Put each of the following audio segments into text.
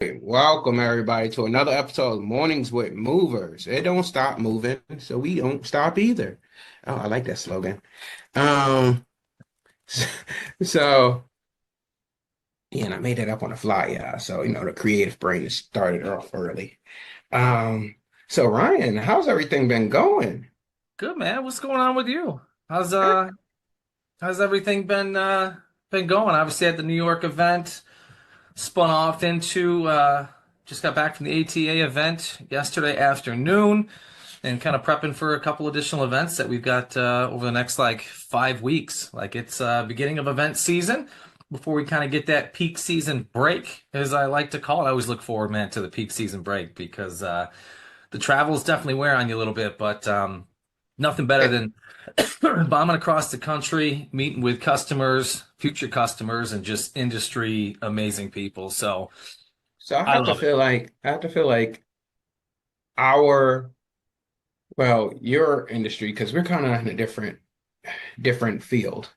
Welcome everybody to another episode of Mornings with Movers. It don't stop moving, so we don't stop either. Oh, I like that slogan. Um, so yeah, and I made it up on the fly, yeah. So the creative brain has started off early. Um, so Ryan, how's everything been going? Good man. What's going on with you? How's how's everything been going? Obviously at the New York event, spun off into just got back from the ATA event yesterday afternoon and kind of prepping for a couple additional events that we've got over the next like 5 weeks. Like it's beginning of event season before we kind of get that peak season break, as I like to call it. I always look forward, man, to the peak season break because the travels definitely wear on you a little bit, but nothing better Eh, than bombing across the country, meeting with customers, future customers, and just industry amazing people. So So I I have to love it. feel like our your industry, because we're kind of in a different field.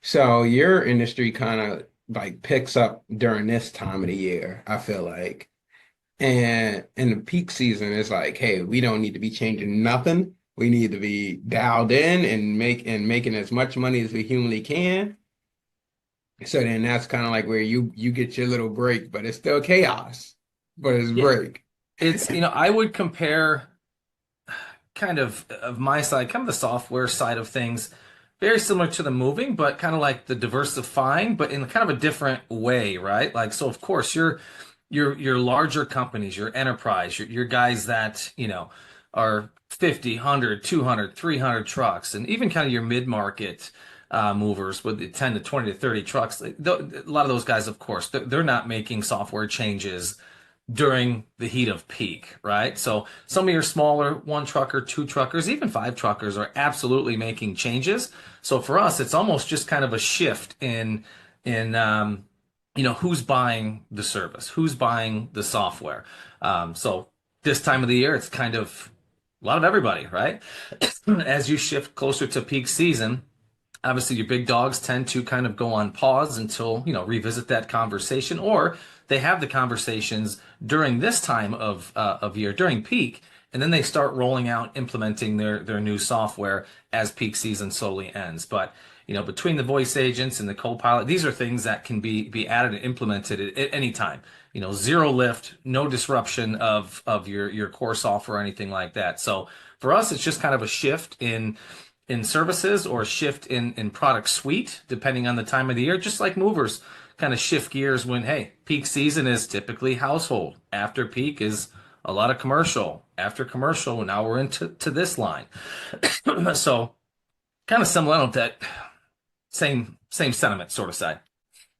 So your industry kind of like picks up during this time of the year, I feel like. And in the peak season, it's like, hey, we don't need to be changing nothing. We need to be dialed in and making as much money as we humanly can. So then that's kind of like where you get your little break, but it's still chaos, but it's Yeah, break. it's I would compare kind of my side, kind of the software side of things, very similar to the moving, but kind of like the diversifying, but in kind of a different way, right? Like so, of course, your larger companies, your enterprise, your guys that, are 50, 100, 200, 300 trucks, and even kind of your mid-market movers with the 10 to 20 to 30 trucks. A lot of those guys, of course, they're not making software changes during the heat of peak, right? So some of your smaller one trucker, two truckers, even five truckers are absolutely making changes. So for us, it's almost just kind of a shift in who's buying the service, who's buying the software. So this time of the year, it's kind of a lot of everybody, right? As you shift closer to peak season, obviously your big dogs tend to kind of go on pause until revisit that conversation, or they have the conversations during this time of year during peak, and then they start rolling out implementing their new software as peak season slowly ends. But between the voice agents and the co-pilot, these are things that can be added and implemented at any time. Zero lift, no disruption of your core software or anything like that. So for us, it's just kind of a shift in services or a shift in product suite, depending on the time of the year, just like movers kind of shift gears when, hey, peak season is typically household. After peak is a lot of commercial. After commercial, now we're into this line. So kind of similar to that same sentiment sort of side.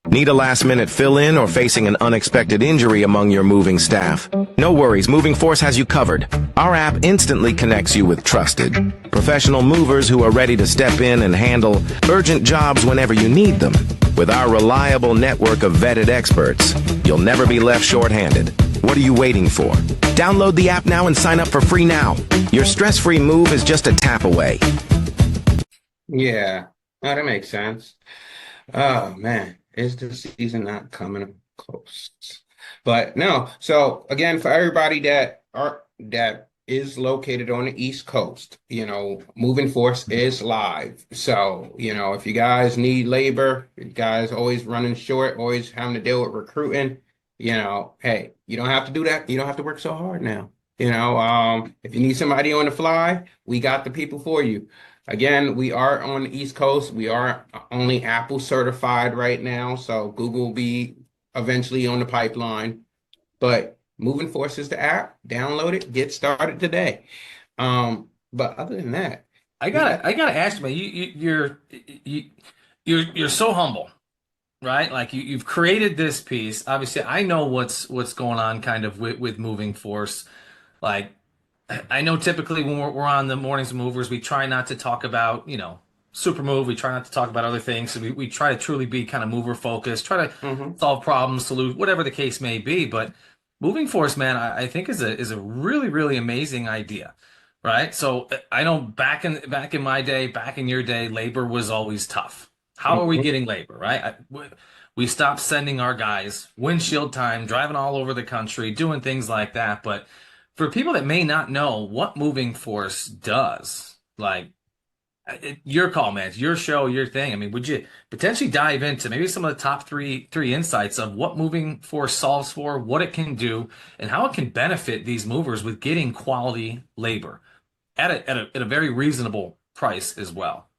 Need a last-minute fill-in or facing an unexpected injury among your moving staff? No worries, Moving Force has you covered. Our app instantly connects you with trusted, professional movers who are ready to step in and handle urgent jobs whenever you need them. With our reliable network of vetted experts, you'll never be left short-handed. What are you waiting for? Download the app now and sign up for free now. Your stress-free move is just a tap away. Yeah, no, that makes sense. Oh man, is the season not coming close? But no, so again, for everybody that is located on the East Coast, Moving Force is live. So, if you guys need labor, you guys always running short, always having to deal with recruiting, hey, you don't have to do that. You don't have to work so hard now. If you need somebody on the fly, we got the people for you. Again, we are on the East Coast. We are only Apple certified right now, so Google will be eventually on the pipeline. But Moving Force is the app. Download it, get started today. But other than that, I we gotta got I gotta ask you, man, you you're so humble, right? Like you've created this piece. Obviously, I know what's going on kind of with moving force. Like I know typically when we're on the mornings movers, we try not to talk about, super move. We try not to talk about other things. So we try to truly be kind of mover focused, try to mhm. solve problems, solution, whatever the case may be. But moving force, man, I think is a really, really amazing idea. Right. So I know back in my day, back in your day, labor was always tough. How are we Mhm. getting labor? Right. We stopped sending our guys windshield time, driving all over the country, doing things like that. But for people that may not know what moving force does, like your call, man. It's your show, your thing. I mean, would you potentially dive into maybe some of the top three insights of what moving force solves for, what it can do, and how it can benefit these movers with getting quality labor at a very reasonable price as well?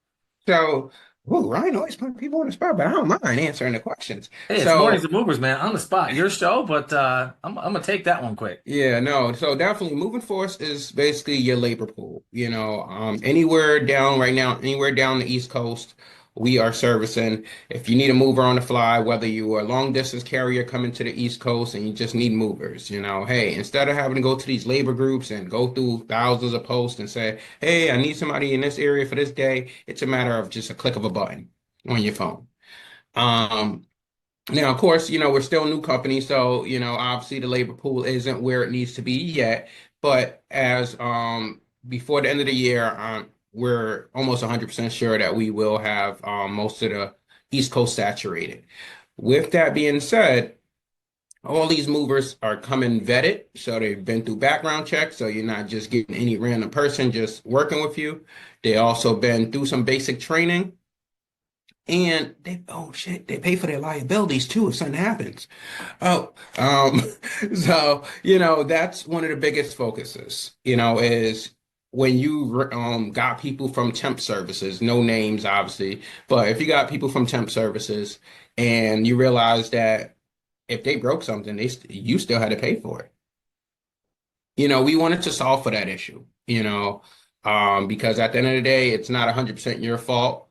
So, ooh, Ryan always putting people on the spot, but I don't mind answering the questions. Hey, it's Mornings So, and Movers, man, on the spot. Your show, but I'm gonna take that one quick. yeah, no. So definitely moving force is basically your labor pool. Anywhere down right now, anywhere down the East Coast, we are servicing. If you need a mover on the fly, whether you are a long distance carrier coming to the East Coast and you just need movers, hey, instead of having to go to these labor groups and go through thousands of posts and say, hey, I need somebody in this area for this day, it's a matter of just a click of a button on your phone. Um, Now, of course, we're still a new company, so obviously the labor pool isn't where it needs to be yet. But as before the end of the year, we're almost 100% sure that we will have most of the East Coast saturated. With that being said, all these movers are coming vetted, so they've been through background checks, so you're not just getting any random person just working with you. They also been through some basic training. And oh shit, they pay for their liabilities too if something happens. Oh, so that's one of the biggest focuses. Is when you got people from temp services, no names obviously, but if you got people from temp services and you realize that if they broke something, you still had to pay for it. We wanted to solve for that issue. Because at the end of the day, it's not 100% your fault.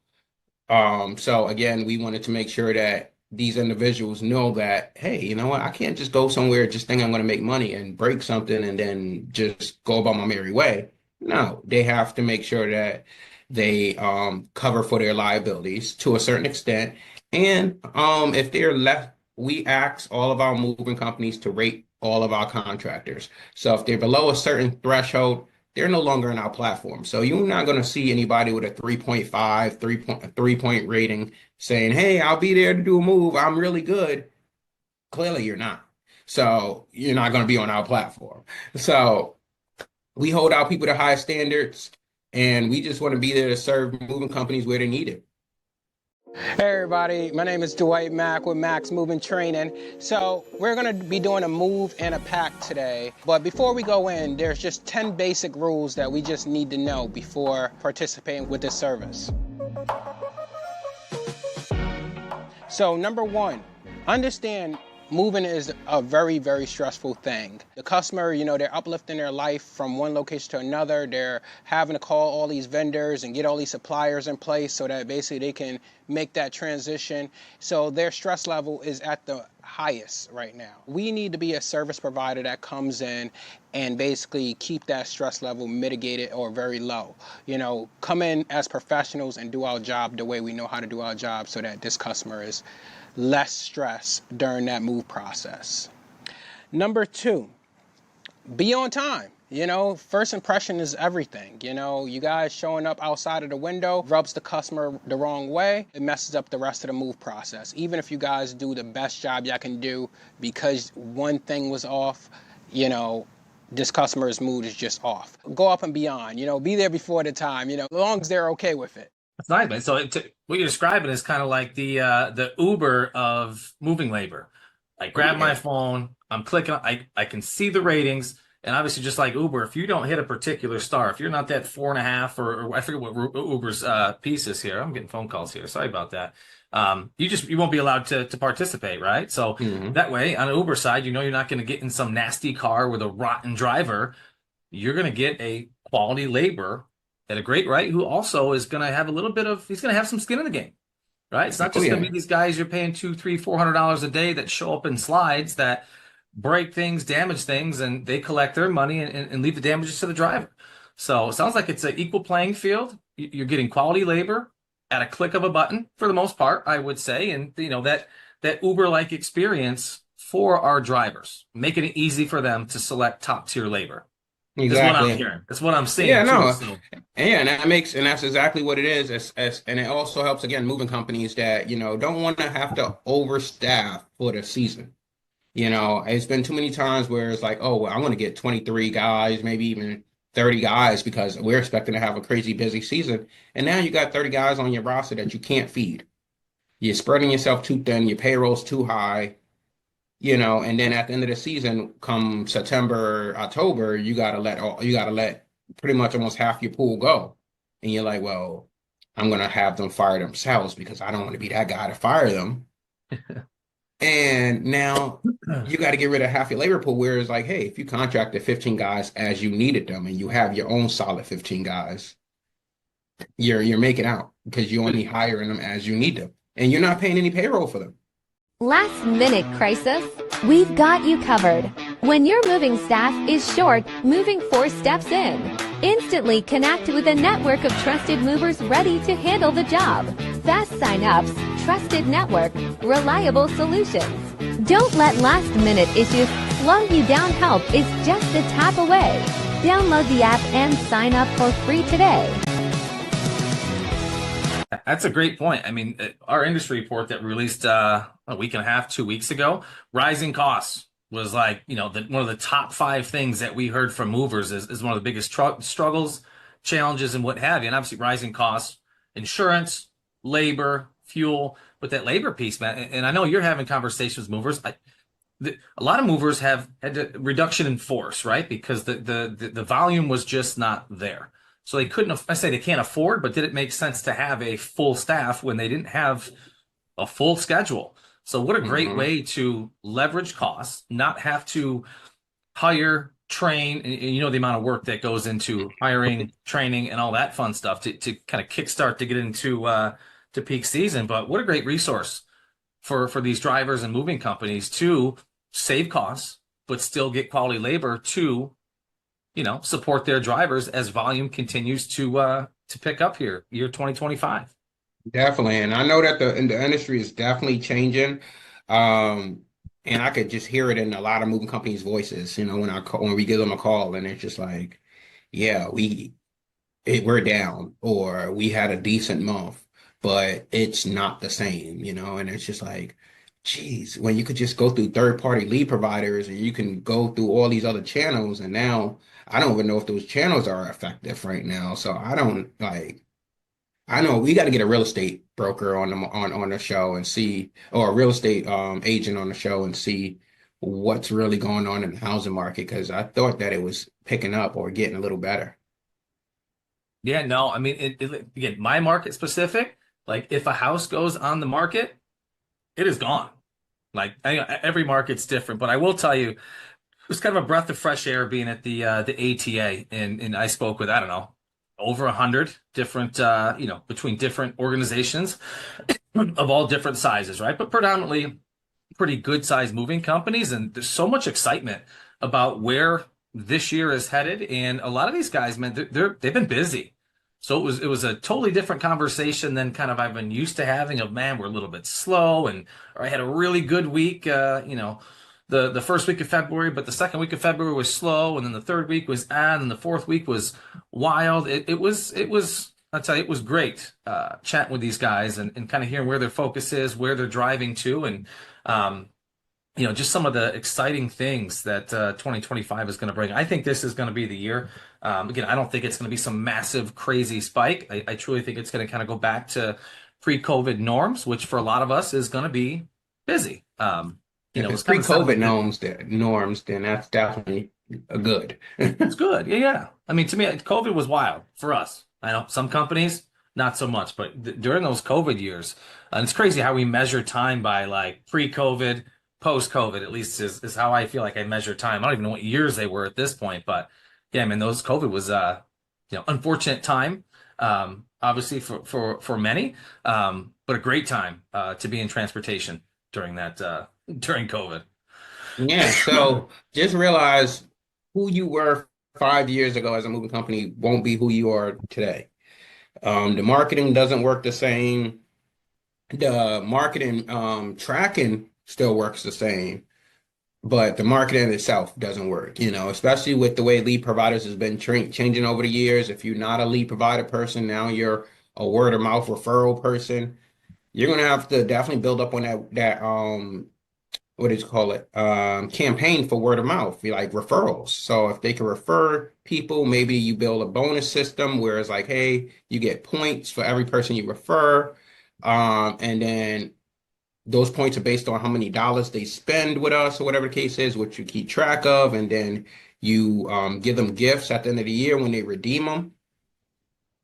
So again, we wanted to make sure that these individuals know that, hey, you know what, I can't just go somewhere just think I'm going to make money and break something and then just go about my merry way. No, they have to make sure that they cover for their liabilities to a certain extent. And if they're left, we ask all of our moving companies to rate all of our contractors. So if they're below a certain threshold, they're no longer in our platform. So you're not going to see anybody with a 3.5, 3 point rating saying, hey, I'll be there to do a move. I'm really good. Clearly, you're not. So you're not going to be on our platform. So we hold our people to high standards, and we just want to be there to serve moving companies where they need it. Hey everybody, my name is Dwyght Mack with Max Moving Training. So we're going to be doing a move and a pack today. But before we go in, there's just 10 basic rules that we just need to know before participating with this service. So number one, understand moving is a very, very stressful thing. The customer, they're uplifting their life from one location to another. They're having to call all these vendors and get all these suppliers in place so that basically they can make that transition. So their stress level is at the highest right now. We need to be a service provider that comes in and basically keep that stress level mitigated or very low. Come in as professionals and do our job the way we know how to do our job so that this customer is less stress during that move process. Number two, be on time. First impression is everything. You guys showing up outside of the window rubs the customer the wrong way. It messes up the rest of the move process. Even if you guys do the best job y'all can do, because one thing was off, this customer's mood is just off. Go up and beyond, be there before the time, as long as they're okay with it. That's nice, man. So what you're describing is kind of like the Uber of moving labor. I grab my phone, I'm clicking, I can see the ratings, and obviously just like Uber, if you don't hit a particular star, if you're not that 4.5 or I forget what Uber's piece is here. I'm getting phone calls here. Sorry about that. You won't be allowed to participate, right? So that way, on an Uber side, you're not going to get in some nasty car with a rotten driver. You're going to get a quality labor at a great rate, who also is going to have he's going to have some skin in the game, right? It's not just going to be these guys you're paying $200, $300, $400 a day that show up in slides that break things, damage things, and they collect their money and leave the damages to the driver. So it sounds like it's an equal playing field. You're getting quality labor at a click of a button for the most part, I would say. And, that Uber-like experience for our drivers, making it easy for them to select top tier labor. is what I'm Exactly. hearing. That's what I'm seeing Yeah, too. no. So And that's exactly what it is. And it also helps again moving companies that, don't want to have to overstaff for the season. It's been too many times where it's like, oh, well, I want to get 23 guys, maybe even 30 guys because we're expecting to have a crazy busy season. And now you got 30 guys on your roster that you can't feed. You're spreading yourself too thin, your payroll's too high, and then at the end of the season, come September, October, you gotta let pretty much almost half your pool go. And you're like, well, I'm gonna have them fire themselves because I don't want to be that guy to fire them. And now you got to get rid of half your labor pool. Whereas, like, hey, if you contracted 15 guys as you needed them, and you have your own solid 15 guys, you're making out because you're only hiring them as you need them, and you're not paying any payroll for them. Last minute crisis? We've got you covered. When your moving staff is short, Moving Force steps in. Instantly connect with a network of trusted movers ready to handle the job. Fast sign-ups, trusted network, reliable solutions. Don't let last minute issues slow you down. Help is just a tap away. Download the app and sign up for free today. that's a great point. I mean, our industry report that released a week and a half, 2 weeks ago, rising costs was like, one of the top five things that we heard from movers is one of the biggest struggles, challenges, and what have you. And obviously, rising costs, insurance, labor, fuel, but that labor piece, man. And I know you're having conversations with movers. A lot of movers have had a reduction in force, right? Because the volume was just not there. So they couldn't, I say they can't afford, but did it make sense to have a full staff when they didn't have a full schedule? So what a great Hmm. way to leverage costs, not have to hire, train, and the amount of work that goes into hiring, training, and all that fun stuff to kind of kickstart to get into to peak season. But what a great resource for these drivers and moving companies to save costs, but still get quality labor to support their drivers as volume continues to pick up here, year 2025. Definitely, and I know that the industry is definitely changing, um, and I could just hear it in a lot of moving companies' voices. When we give them a call, and it's just like, yeah, we're down, or we had a decent month, but it's not the same, and it's just like, geez, when you could just go through third-party lead providers and you can go through all these other channels, and now I don't even know if those channels are effective right now. So I don't like. I know we got to get a real estate broker on the show and see, or a real estate agent on the show and see what's really going on in the housing market because I thought that it was picking up or getting a little better. Yeah, no, I mean, again, my market specific, like if a house goes on the market, it is gone. Like every market's different, but I will tell you, it was kind of a breath of fresh air being at the ATA, and I spoke with, I don't know, over 100 different between different organizations of all different sizes, right? But predominantly pretty good sized moving companies, and there's so much excitement about where this year is headed. And a lot of these guys, man, they've been busy. So it was a totally different conversation than kind of I've been used to having of, man, we're a little bit slow, and or I had a really good week, the first week of February, but the second week of February was slow, and then the third week was on, and the fourth week was wild. It was I'll tell you, it was great chatting with these guys and kind of hearing where their focus is, where they're driving to, and um, just some of the exciting things that 2025 is going to bring. I think this is going to be the year. Again, I don't think it's going to be some massive, crazy spike. I truly think it's going to kind of go back to pre-COVID norms, which for a lot of us is going to be busy. If it's It's kind of sound pre-COVID like norms, then that's definitely a good. it's good. Yeah, yeah. I mean, to me, COVID was wild for us. I know some companies, not so much, but during those COVID years, and it's crazy how we measure time by like pre-COVID, post-COVID, at least is how I feel like I measure time. I don't even know what years they were at this point, but yeah, I mean, those COVID was unfortunate time, obviously for many, but a great time to be in transportation during that during COVID. Yeah, so just realize who you were 5 years ago as a moving company won't be who you are today. The marketing doesn't work the same. The marketing tracking still works the same, but the marketing itself doesn't work, especially with the way lead providers has been changing over the years. If you're not a lead provider person, now you're a word of mouth referral person. You're gonna have to definitely build up on that what did you call it? Campaign for word of mouth, like referrals. So if they can refer people, maybe you build a bonus system where it's like, hey, you get points for every person you refer. And then those points are based on how many dollars they spend with us or whatever the case is, which you keep track of. And then you give them gifts at the end of the year when they redeem them.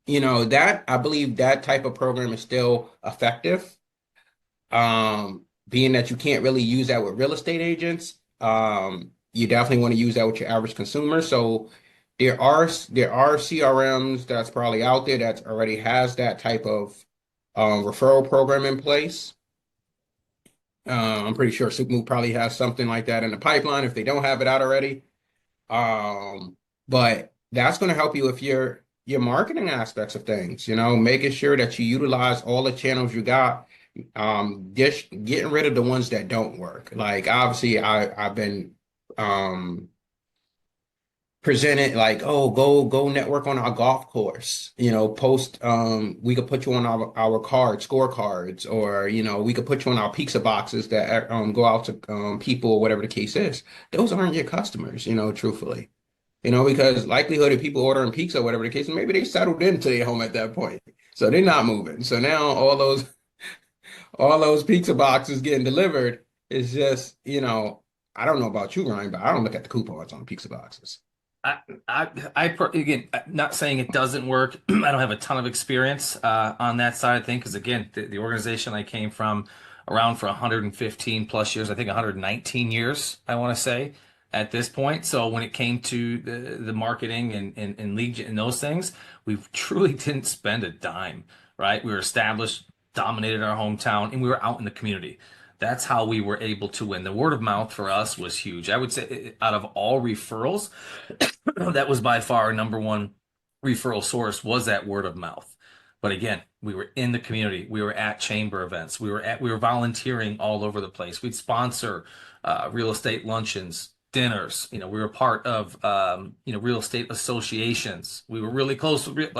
That I believe that type of program is still effective. Being that you can't really use that with real estate agents, you definitely want to use that with your average consumer. So there are CRMs that's probably out there that already has that type of referral program in place. I'm pretty sure Supermove probably has something like that in the pipeline if they don't have it out already. But that's going to help you with your marketing aspects of things, making sure that you utilize all the channels you got, just getting rid of the ones that don't work. Like obviously I've been presented like, oh, go network on our golf course, post we could put you on our scorecards, or we could put you on our pizza boxes that go out to people or whatever the case is. Those aren't your customers, truthfully. Because likelihood of people ordering pizza, whatever the case, maybe they settled into their home at that point. So they're not moving. So now all those pizza boxes getting delivered is just, I don't know about you, Ryan, but I don't look at the coupons on pizza boxes. Again, not saying it doesn't work. I don't have a ton of experience on that side of things because, again, the organization I came from around for 115 plus years, I think 119 years, I want to say at this point. So when it came to the marketing and lead and those things, we truly didn't spend a dime, right? We were established, dominated our hometown, and we were out in the community. That's how we were able to win. The word of mouth for us was huge. I would say out of all referrals, that was by far our number one referral source was that word of mouth. But again, we were in the community. We were at chamber events. We were volunteering all over the place. We'd sponsor real estate luncheons, dinners. We were part of real estate associations. We were really close with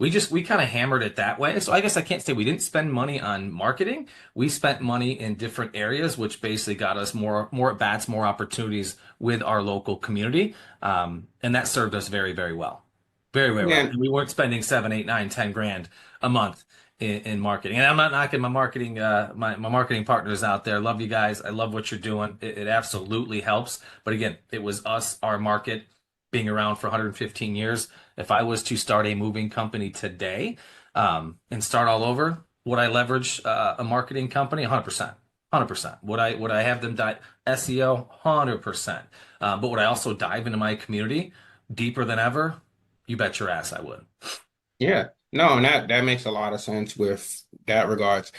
we kind of hammered it that way. So I guess I can't say we didn't spend money on marketing. We spent money in different areas, which basically got us more at bats, more opportunities with our local community. And that served us very, very well. Very, very well. Yeah. And we weren't spending 7, 8, 9, 10 grand a month in marketing. And I'm not knocking my marketing my marketing partners out there. Love you guys. I love what you're doing. It absolutely helps. But again, it was us, our market, being around for 115 years. If I was to start a moving company today and start all over, would I leverage a marketing company? 100%. 100%. Would I have them dive SEO? 100%. But would I also dive into my community deeper than ever? You bet your ass I would. Yeah. No, and that makes a lot of sense with that regards.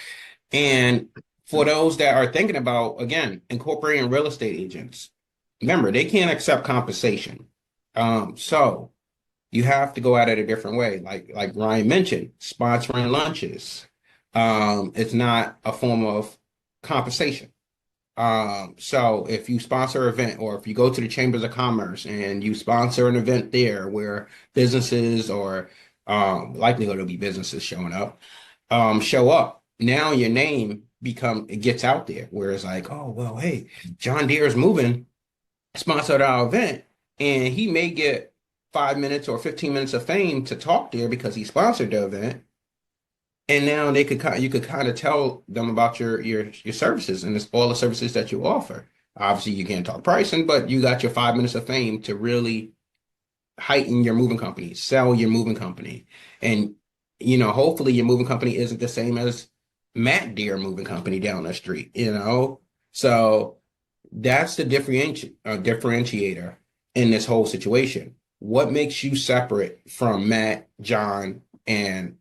And for those that are thinking about, again, incorporating real estate agents, remember, they can't accept compensation. So you have to go at it a different way. Like Ryan mentioned, sponsoring lunches. It's not a form of compensation. So if you sponsor an event, or if you go to the chambers of commerce and you sponsor an event there where businesses, or likelihood there'll be businesses showing up, show up, now your name it gets out there, where it's like, oh, well, hey, John Deere is moving, sponsored our event, and he may get 5 minutes or 15 minutes of fame to talk there because he sponsored the event. And now you could kind of tell them about your services and all the services that you offer. Obviously, you can't talk pricing, but you got your 5 minutes of fame to really heighten your moving company, sell your moving company. And, hopefully your moving company isn't the same as Matt Deere moving company down the street, So that's the differentiator in this whole situation. What makes you separate from Matt, John, and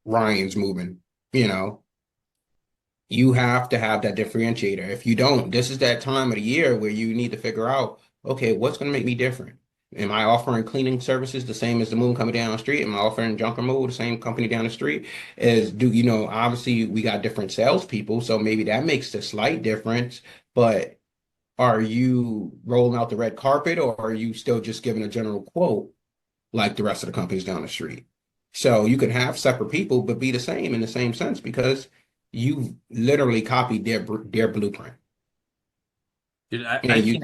Ryan's moving? You have to have that differentiator. If you don't, this is that time of the year where you need to figure out, okay, what's going to make me different? Am I offering cleaning services the same as the moving company down the street? Am I offering junk removal the same company down the street? Obviously we got different salespeople, so maybe that makes a slight difference, but are you rolling out the red carpet or are you still just giving a general quote like the rest of the companies down the street? So you can have separate people, but be the same in the same sense because you literally copied their blueprint. Dude, And you,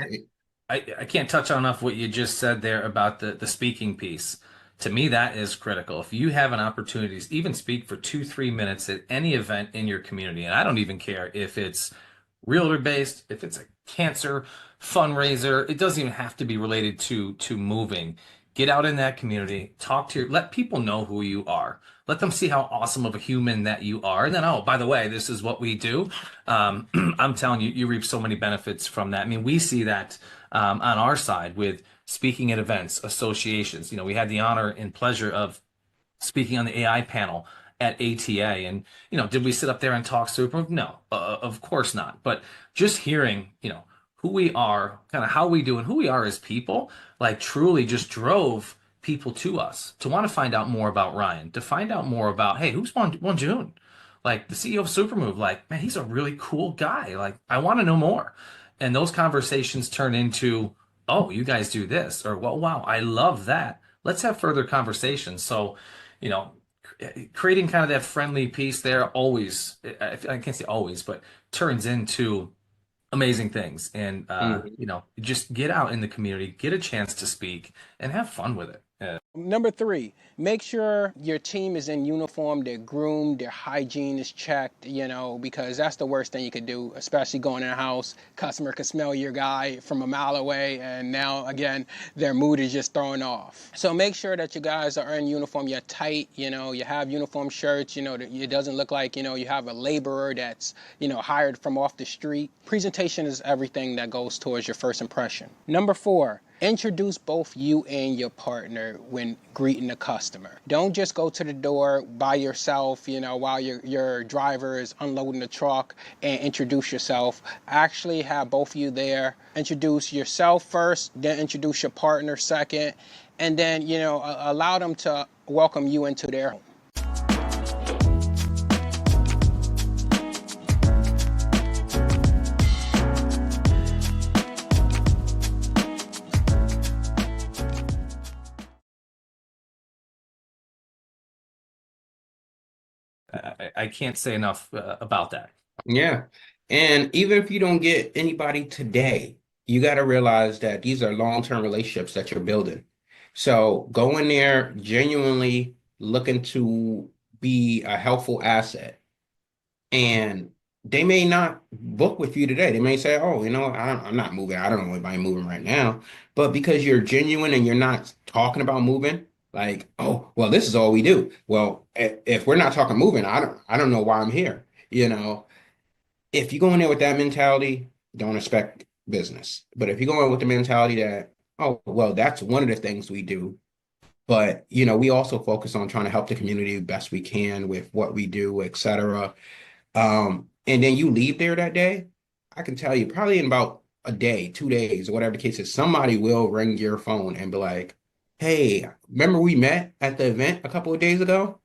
I can't touch on enough what you just said there about the speaking piece. To me, that is critical. If you have an opportunity to even speak for 2, 3 minutes at any event in your community, and I don't even care if it's realtor based, if it's a cancer fundraiser, it doesn't even have to be related to moving. Get out in that community, let people know who you are. Let them see how awesome of a human that you are. And then, oh, by the way, this is what we do. I'm telling you, you reap so many benefits from that. I mean, we see that on our side with speaking at events, associations. You know, we had the honor and pleasure of speaking on the AI panel at ATA. And, you know, did we sit up there and talk super? No, of course not. But just hearing, you know, who we are, kind of how we do and who we are as people, like truly just drove people to us to want to find out more about Ryan, to find out more about, hey, who's one June? Like the CEO of Supermove, like, man, he's a really cool guy. Like, I want to know more. And those conversations turn into, oh, you guys do this, or well, wow, I love that. Let's have further conversations. So, you know, creating kind of that friendly piece there always, I can't say always, but turns into amazing things. And, Mhm. you know, just get out in the community, get a chance to speak, and have fun with it. Number three, make sure your team is in uniform, they're groomed, their hygiene is checked, because that's the worst thing you could do, especially going in a house. Customer could smell your guy from a mile away, and now, again, their mood is just thrown off. So make sure that you guys are in uniform, you're tight, you have uniform shirts, it doesn't look like, you have a laborer that's, hired from off the street. Presentation is everything that goes towards your first impression. Number four, introduce both you and your partner when greeting a customer. Don't just go to the door by yourself, while your driver is unloading the truck and introduce yourself. Actually have both of you there. Introduce yourself first, then introduce your partner second, and then, allow them to welcome you into their home. I can't say enough about that. Yeah. And even if you don't get anybody today, you got to realize that these are long-term relationships that you're building. So go in there genuinely looking to be a helpful asset. And they may not book with you today. They may say, oh, I'm not moving. I don't know anybody moving right now. But because you're genuine and you're not talking about moving, like, oh, well, this is all we do. Well, if we're not talking moving, I don't know why I'm here. If you go in there with that mentality, don't expect business. But if you go in with the mentality that, oh, well, that's one of the things we do, but we also focus on trying to help the community best we can with what we do, et cetera. And then you leave there that day, I can tell you probably in about a day, 2 days, or whatever the case is, somebody will ring your phone and be like, hey, remember we met at the event a couple of days ago?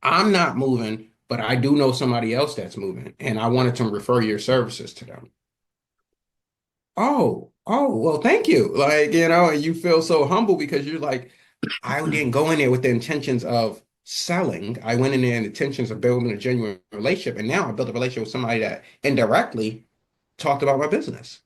I'm not moving, but I do know somebody else that's moving, and I wanted to refer your services to them. Oh, well, thank you. Like, and you feel so humble because you're like, I didn't go in there with the intentions of selling. I went in there in the intentions of building a genuine relationship. And now I built a relationship with somebody that indirectly talked about my business.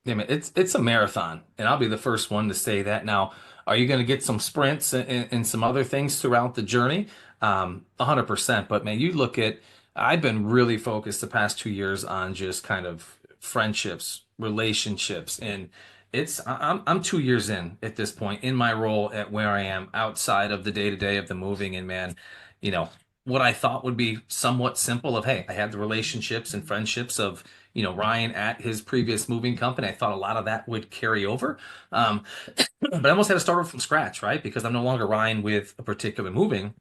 Yeah, man, it's a marathon, and I'll be the first one to say that. Now, are you going to get some sprints and some other things throughout the journey? 100%. But man, you look at, I've been really focused the past 2 years on just kind of friendships, relationships, and I'm 2 years in at this point in my role at where I am outside of the day to day of the moving. And man, you know, what I thought would be somewhat simple of, hey, I had the relationships and friendships of, Ryan at his previous moving company. I thought a lot of that would carry over. Um, but I almost had to start from scratch, right? Because I'm no longer Ryan with a particular moving.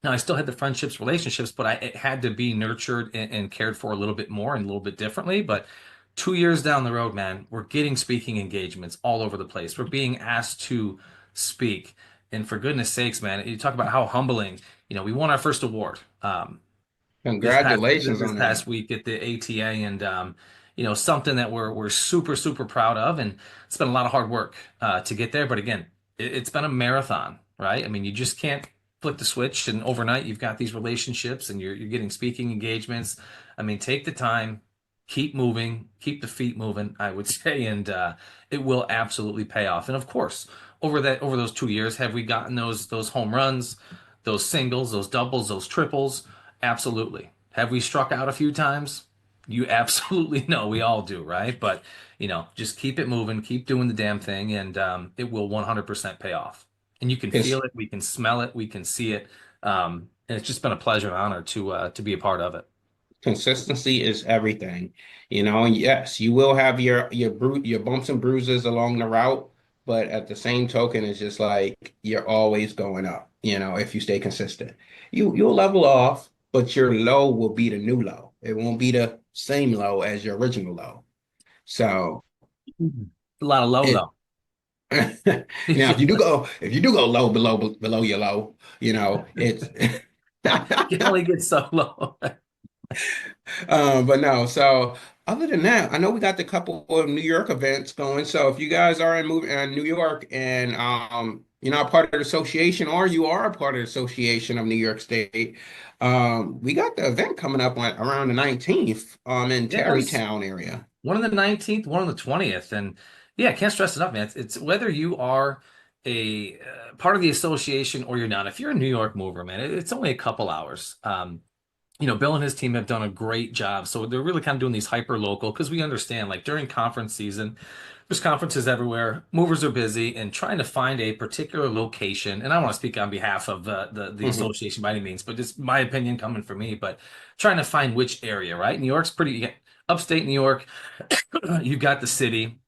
Now, I still had the friendships, relationships, but it had to be nurtured and cared for a little bit more and a little bit differently. But 2 years down the road, man, we're getting speaking engagements all over the place. We're being asked to speak. And for goodness sakes, man, you talk about how humbling. We won our first award. This past Congratulations this on that. past week at the ATA, and something that we're super, super proud of. And it's been a lot of hard work to get there. But again, it's been a marathon, right? I mean, you just can't flick the switch and overnight you've got these relationships and you're getting speaking engagements. I mean, take the time, keep moving, keep the feet moving, I would say, and it will absolutely pay off. And of course, over those 2 years, have we gotten those home runs, those singles, those doubles, those triples? Absolutely. Have we struck out a few times? You absolutely know we all do, right? But just keep it moving, keep doing the damn thing, and it will 100% pay off. And you can feel it, we can smell it, we can see it, and it's just been a pleasure and honor to be a part of it. Consistency is everything, and yes, you will have your bumps and bruises along the route, but at the same token, it's just like you're always going up, if you stay consistent. You'll level off, but your low will be the new low. It won't be the same low as your original low. So A lot of low it though. now if you do go low below your low, it's You can only get so low. But no, so other than that, I know we got the couple of New York events going. So if you guys are in New York and you're not part of the association or you are a part of the Association of New York State, we got the event coming up around the 19th in Yes. Tarrytown area. One on the 19th, one on the 20th. And yeah, I can't stress enough, man. It's whether you are a part of the association or you're not. If you're a New York mover, man, it's only a couple hours. Bill and his team have done a great job. So they're really kind of doing these hyper local because we understand like during conference season, there's conferences everywhere. Movers are busy and trying to find a particular location. And I don't want to speak on behalf of the Mhm. association by any means, but it's my opinion coming from me. But trying to find which area, right? New York's pretty upstate New York. You've got the city.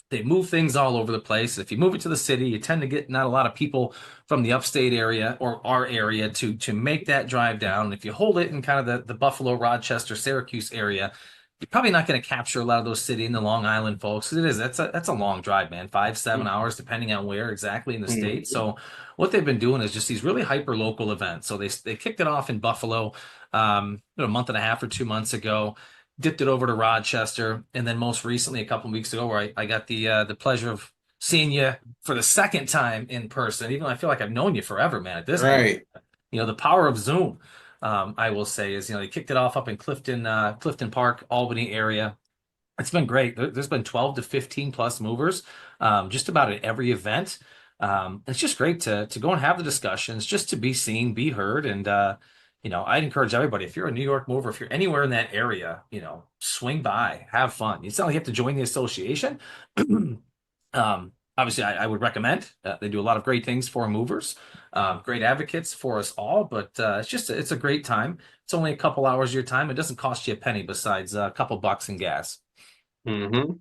They move things all over the place. If you move it to the city, you tend to get not a lot of people from the upstate area or our area to make that drive down. And if you hold it in kind of the Buffalo, Rochester, Syracuse area, you're probably not going to capture a lot of those city and the Long Island folks. That's a long drive, man. 5, 7 hours, depending on where exactly in the state. Mhm. So what they've been doing is just these really hyper local events. So they kicked it off in Buffalo a month and a half or 2 months ago, dipped it over to Rochester, and then most recently, a couple of weeks ago, where I got the pleasure of seeing you for the second time in person. Even though I feel like I've known you forever, man. At this point, Right. the power of Zoom, I will say, is they kicked it off up in Clifton Park, Albany area. It's been great. There's been 12 to 15 plus movers, just about at every event. It's just great to go and have the discussions, just to be seen, be heard, and I'd encourage everybody, if you're a New York mover, if you're anywhere in that area, swing by, have fun. It's not like you have to join the association. Obviously, I would recommend. They do a lot of great things for movers, great advocates for us all. But it's a great time. It's only a couple hours of your time. It doesn't cost you a penny besides a couple bucks in gas. hmm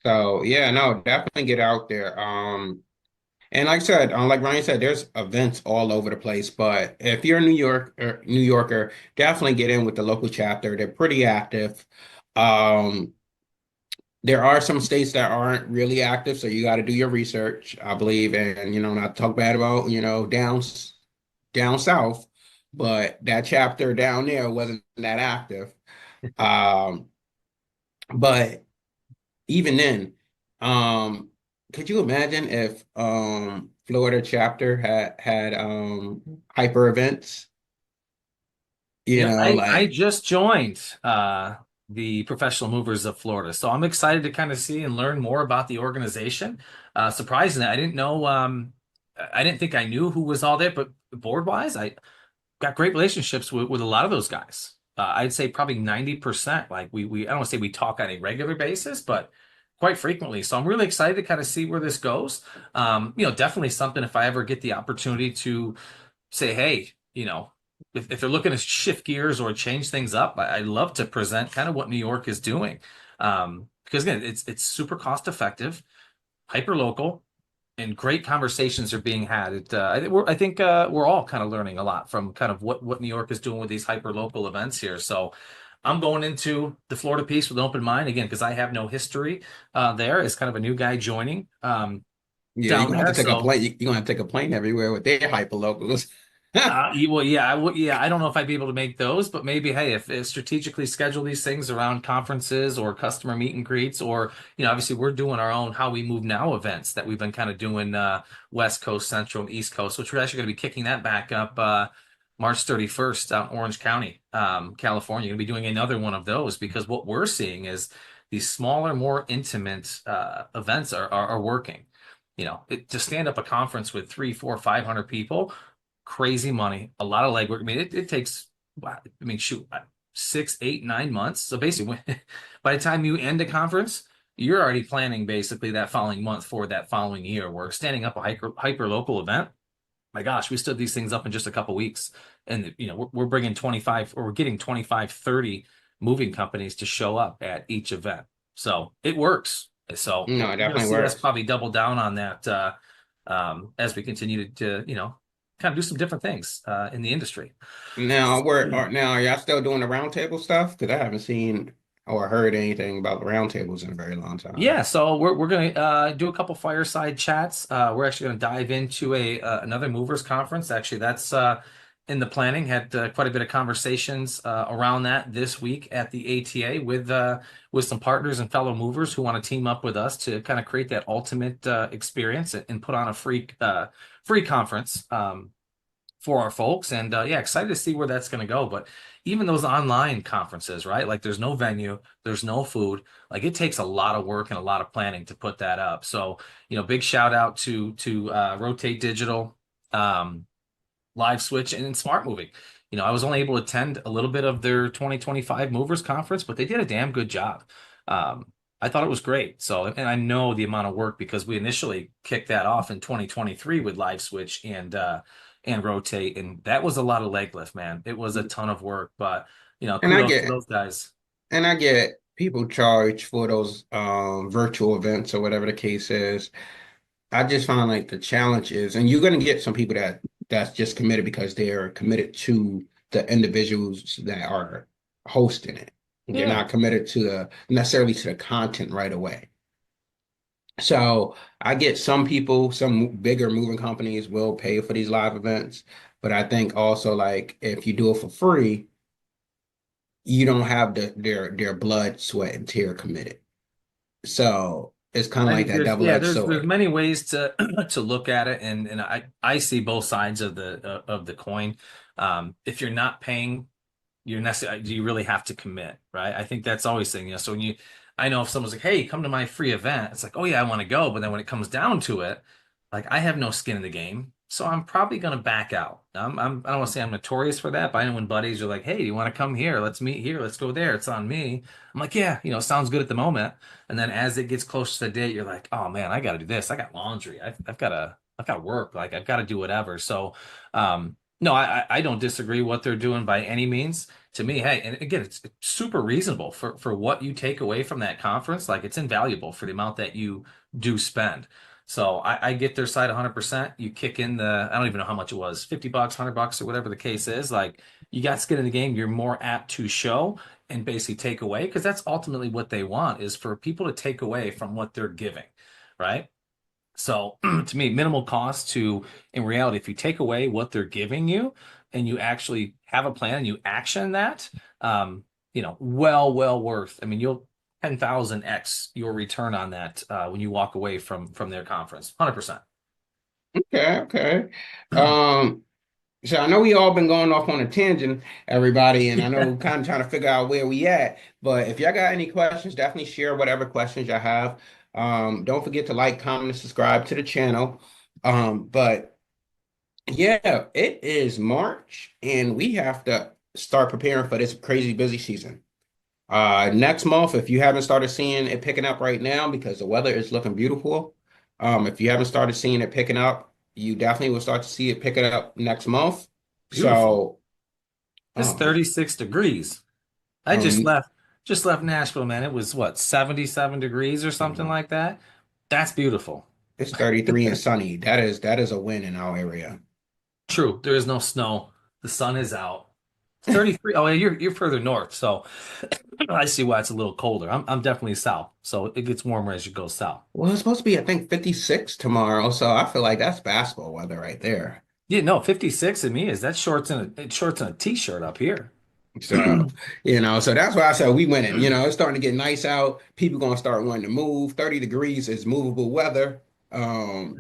So yeah, no, definitely get out there. And like I said, like Ryan said, there's events all over the place. But if you're a New Yorker, definitely get in with the local chapter. They're pretty active. Um, there are some states that aren't really active, so you got to do your research, I believe, and not talk bad about down south, but that chapter down there wasn't that active. Um, but even then, um, could you imagine if Florida chapter had hyper events? I Like just joined the Professional Movers of Florida, so I'm excited to kind of see and learn more about the organization. Surprisingly, I didn't know. I didn't think I knew who was all there, but board wise, I got great relationships with a lot of those guys. I'd say probably 90%. Like we I don't want to say we talk on a regular basis, but quite frequently. So I'm really excited to kind of see where this goes. Definitely something if I ever get the opportunity to say, hey, if they're looking to shift gears or change things up, I'd love to present kind of what New York is doing. Because again, it's super cost effective, hyper local, and great conversations are being had. I think we're all kind of learning a lot from kind of what New York is doing with these hyper local events here. So I'm going into the Florida piece with an open mind again because I have no history there as kind of a new guy joining yeah, you're down gonna have there. to take a So plane. You're gonna have to take a plane everywhere with their hyper locals. Well, yeah, I would. Yeah, I don't know if I'd be able to make those, but maybe, hey, if strategically schedule these things around conferences or customer meet and greets, or obviously we're doing our own How We Move Now events that we've been kind of doing West Coast, Central, and East Coast, which we're actually going to be kicking that back up March 31st out in Orange County, California. Going to be doing another one of those because what we're seeing is these smaller, more intimate events are working. To stand up a conference with 3, 4, 500 people, crazy money, a lot of legwork. I mean, it takes, I mean, shoot, 6, 8, 9 months. So basically, by the time you end a conference, you're already planning basically that following month for that following year. We're standing up a hyper local event. My gosh, we stood these things up in just a couple weeks, and we're bringing 25, or we're getting 25, 30 moving companies to show up at each event. So it works. So No, it you're going to definitely see us works. probably double down on that as we continue to kind of do some different things in the industry. Now, are y'all still doing the roundtable stuff? Because I haven't seen or heard anything about the roundtables in a very long time. Yeah, so we're gonna do a couple fireside chats. We're actually gonna dive into a another movers conference. Actually, that's in the planning. Had quite a bit of conversations around that this week at the ATA with some partners and fellow movers who want to team up with us to kind of create that ultimate experience and put on a free conference for our folks. And yeah, excited to see where that's going to go. But even those online conferences, right? Like there's no venue, there's no food. Like it takes a lot of work and a lot of planning to put that up. So, big shout out to Rotate Digital, Live Switch, and Smart Moving. I was only able to attend a little bit of their 2025 Movers Conference, but they did a damn good job. I thought it was great. So, and I know the amount of work because we initially kicked that off in 2023 with Live Switch and Rotate, and that was a lot of leg lift, man. It was a ton of work, but And I kudos to get those guys. and I get people charge for those virtual events or whatever the case is. I just find like the challenge is, and you're going to get some people that's just committed because they're committed to the individuals that are hosting it. They're Yeah. not committed to necessarily to the content right away. So I get some people, some bigger moving companies will pay for these live events, but I think also like if you do it for free, you don't have their blood, sweat, and tear committed. So it's kind of I like think that there's yeah, double-edged there's sword. many ways to to look at it, and I see both sides of the coin. If you're not paying, you're necessarily do you really have to commit, right? I think that's always thing. So I know if someone's like, "Hey, come to my free event," it's like, "Oh yeah, I want to go," but then when it comes down to it, like I have no skin in the game, so I'm probably gonna back out. I don't want to say I'm notorious for that, but I know when buddies are like, "Hey, you want to come here? Let's meet here. Let's go there. It's on me." I'm like, "Yeah, sounds good at the moment." And then as it gets closer to the date, you're like, "Oh man, I got to do this. I got laundry. I've got to work. Like I've got to do whatever." So, no, I don't disagree what they're doing by any means. To me, hey, and again, it's super reasonable for what you take away from that conference. Like it's invaluable for the amount that you do spend. So I get their side 100%. You kick in I don't even know how much it was, $50, $100, or whatever the case is. Like you got skin in the game, you're more apt to show and basically take away because that's ultimately what they want is for people to take away from what they're giving, right? So to me, minimal cost to in reality, if you take away what they're giving you and you actually have a plan and you action that, well worth. I mean, you'll 10,000x your return on that when you walk away from their conference. 100%. Okay, okay. Um, so I know we all been going off on a tangent, everybody, and I know kind of trying to figure out where we at. But if y'all got any questions, definitely share whatever questions y'all have. Don't forget to like, comment, and subscribe to the channel. But yeah, it is March, and we have to start preparing for this crazy busy season. Next month, if you haven't started seeing it picking up right now, because the weather is looking beautiful, if you haven't started seeing it picking up, you definitely will start to see it picking up next month. Beautiful. So, It's um, 36 degrees. I um, just left Nashville, man. It was what, 77 degrees or something like that. That's beautiful. it's 33 and sunny. That is a win in our area. True. There is no snow. The sun is out. 33. Oh, yeah, you're further north, so I see why it's a little colder. I'm definitely south, so it gets warmer as you go south. Well, it's supposed to be, I think, 56 tomorrow, so I feel like that's basketball weather right there. Yeah, no, 56 in me is that shorts and a t-shirt up here. So, so that's why I said we winning. It's starting to get nice out. People gonna start wanting to move. 30 degrees is movable weather. Um,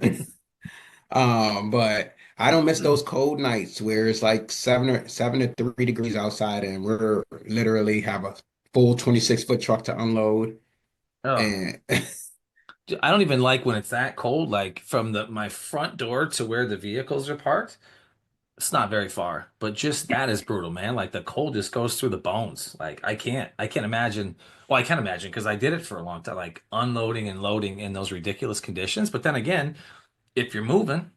but I don't miss those cold nights where it's like 7 to 3 degrees outside and we're literally have a full 26-foot truck to unload. Oh, And I don't even like when it's that cold, like from the my front door to where the vehicles are parked. It's not very far, but just that is brutal, man. Like the cold just goes through the bones. Like I can't imagine. Well, I can imagine because I did it for a long time, like unloading and loading in those ridiculous conditions. But then again, if you're moving,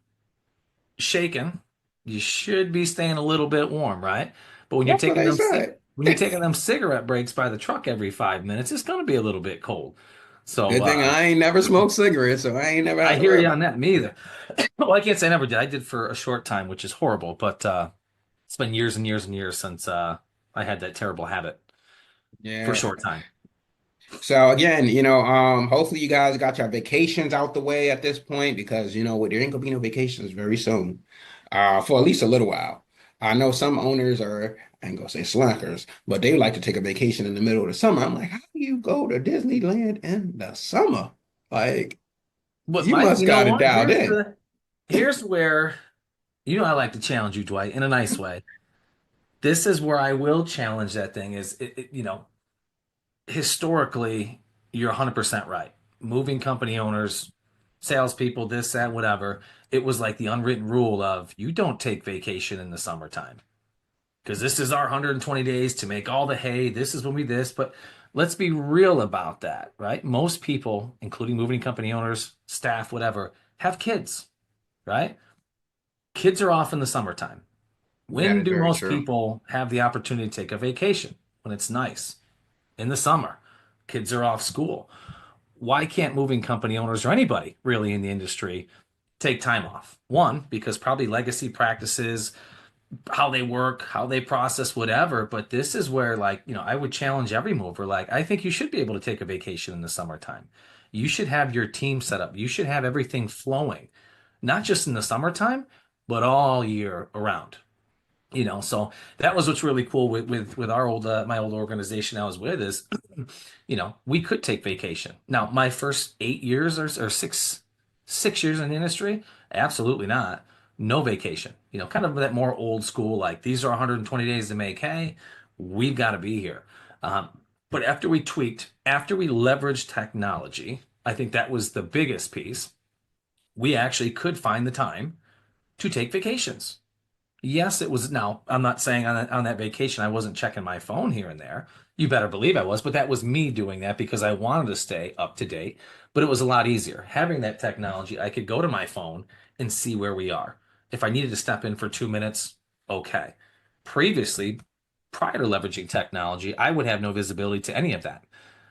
shaking, you should be staying a little bit warm, right? But when you're that's what taking they them said. when you're taking them cigarette breaks by the truck every 5 minutes, it's going to be a little bit cold. So Good thing I ain't never smoked cigarettes, so I ain't never I have to hear worry you about on that. Me either. Well, I can't say I never did. I did for a short time, which is horrible, but it's been years and years and years since I had that terrible habit it. for a Yeah. short time. So again, hopefully you guys got your vacations out the way at this point because there ain't gonna be no vacations very soon, for at least a little while. I know some owners are, I ain't gonna say slackers, but they like to take a vacation in the middle of the summer. I'm like, how do you go to Disneyland in the summer? Like, But you must you know got it what? dialed in. Here's where I like to challenge you, Dwight, in a nice way. This is where I will challenge that thing is historically, you're 100% right. Moving company owners, salespeople, this, that, whatever. It was like the unwritten rule of you don't take vacation in the summertime because this is our 120 days to make all the hay. This is when we this. But let's be real about that, right? Most people, including moving company owners, staff, whatever, have kids, right? Kids are off in the summertime. That When is do very most true. people have the opportunity to take a vacation? When it's nice in the summer. Kids are off school. Why can't moving company owners or anybody really in the industry take time off? One, because probably legacy practices, how they work, how they process, whatever. But this is where, like, I would challenge every mover. Like, I think you should be able to take a vacation in the summertime. You should have your team set up. You should have everything flowing, not just in the summertime, but all year around. So that was what's really cool with our old my old organization I was with is we could take vacation. Now, my first 8 years or six years in the industry, absolutely not. No vacation. Kind of that more old school, like these are 120 days to make hay. We've got to be here. Um, but after we tweaked, after we leveraged technology, I think that was the biggest piece. We actually could find the time to take vacations. Yes, it was. Now, I'm not saying on that vacation I wasn't checking my phone here and there. You better believe I was, but that was me doing that because I wanted to stay up to date. But it was a lot easier. Having that technology, I could go to my phone and see where we are. If I needed to step in for 2 minutes, okay. Previously, prior to leveraging technology, I would have no visibility to any of that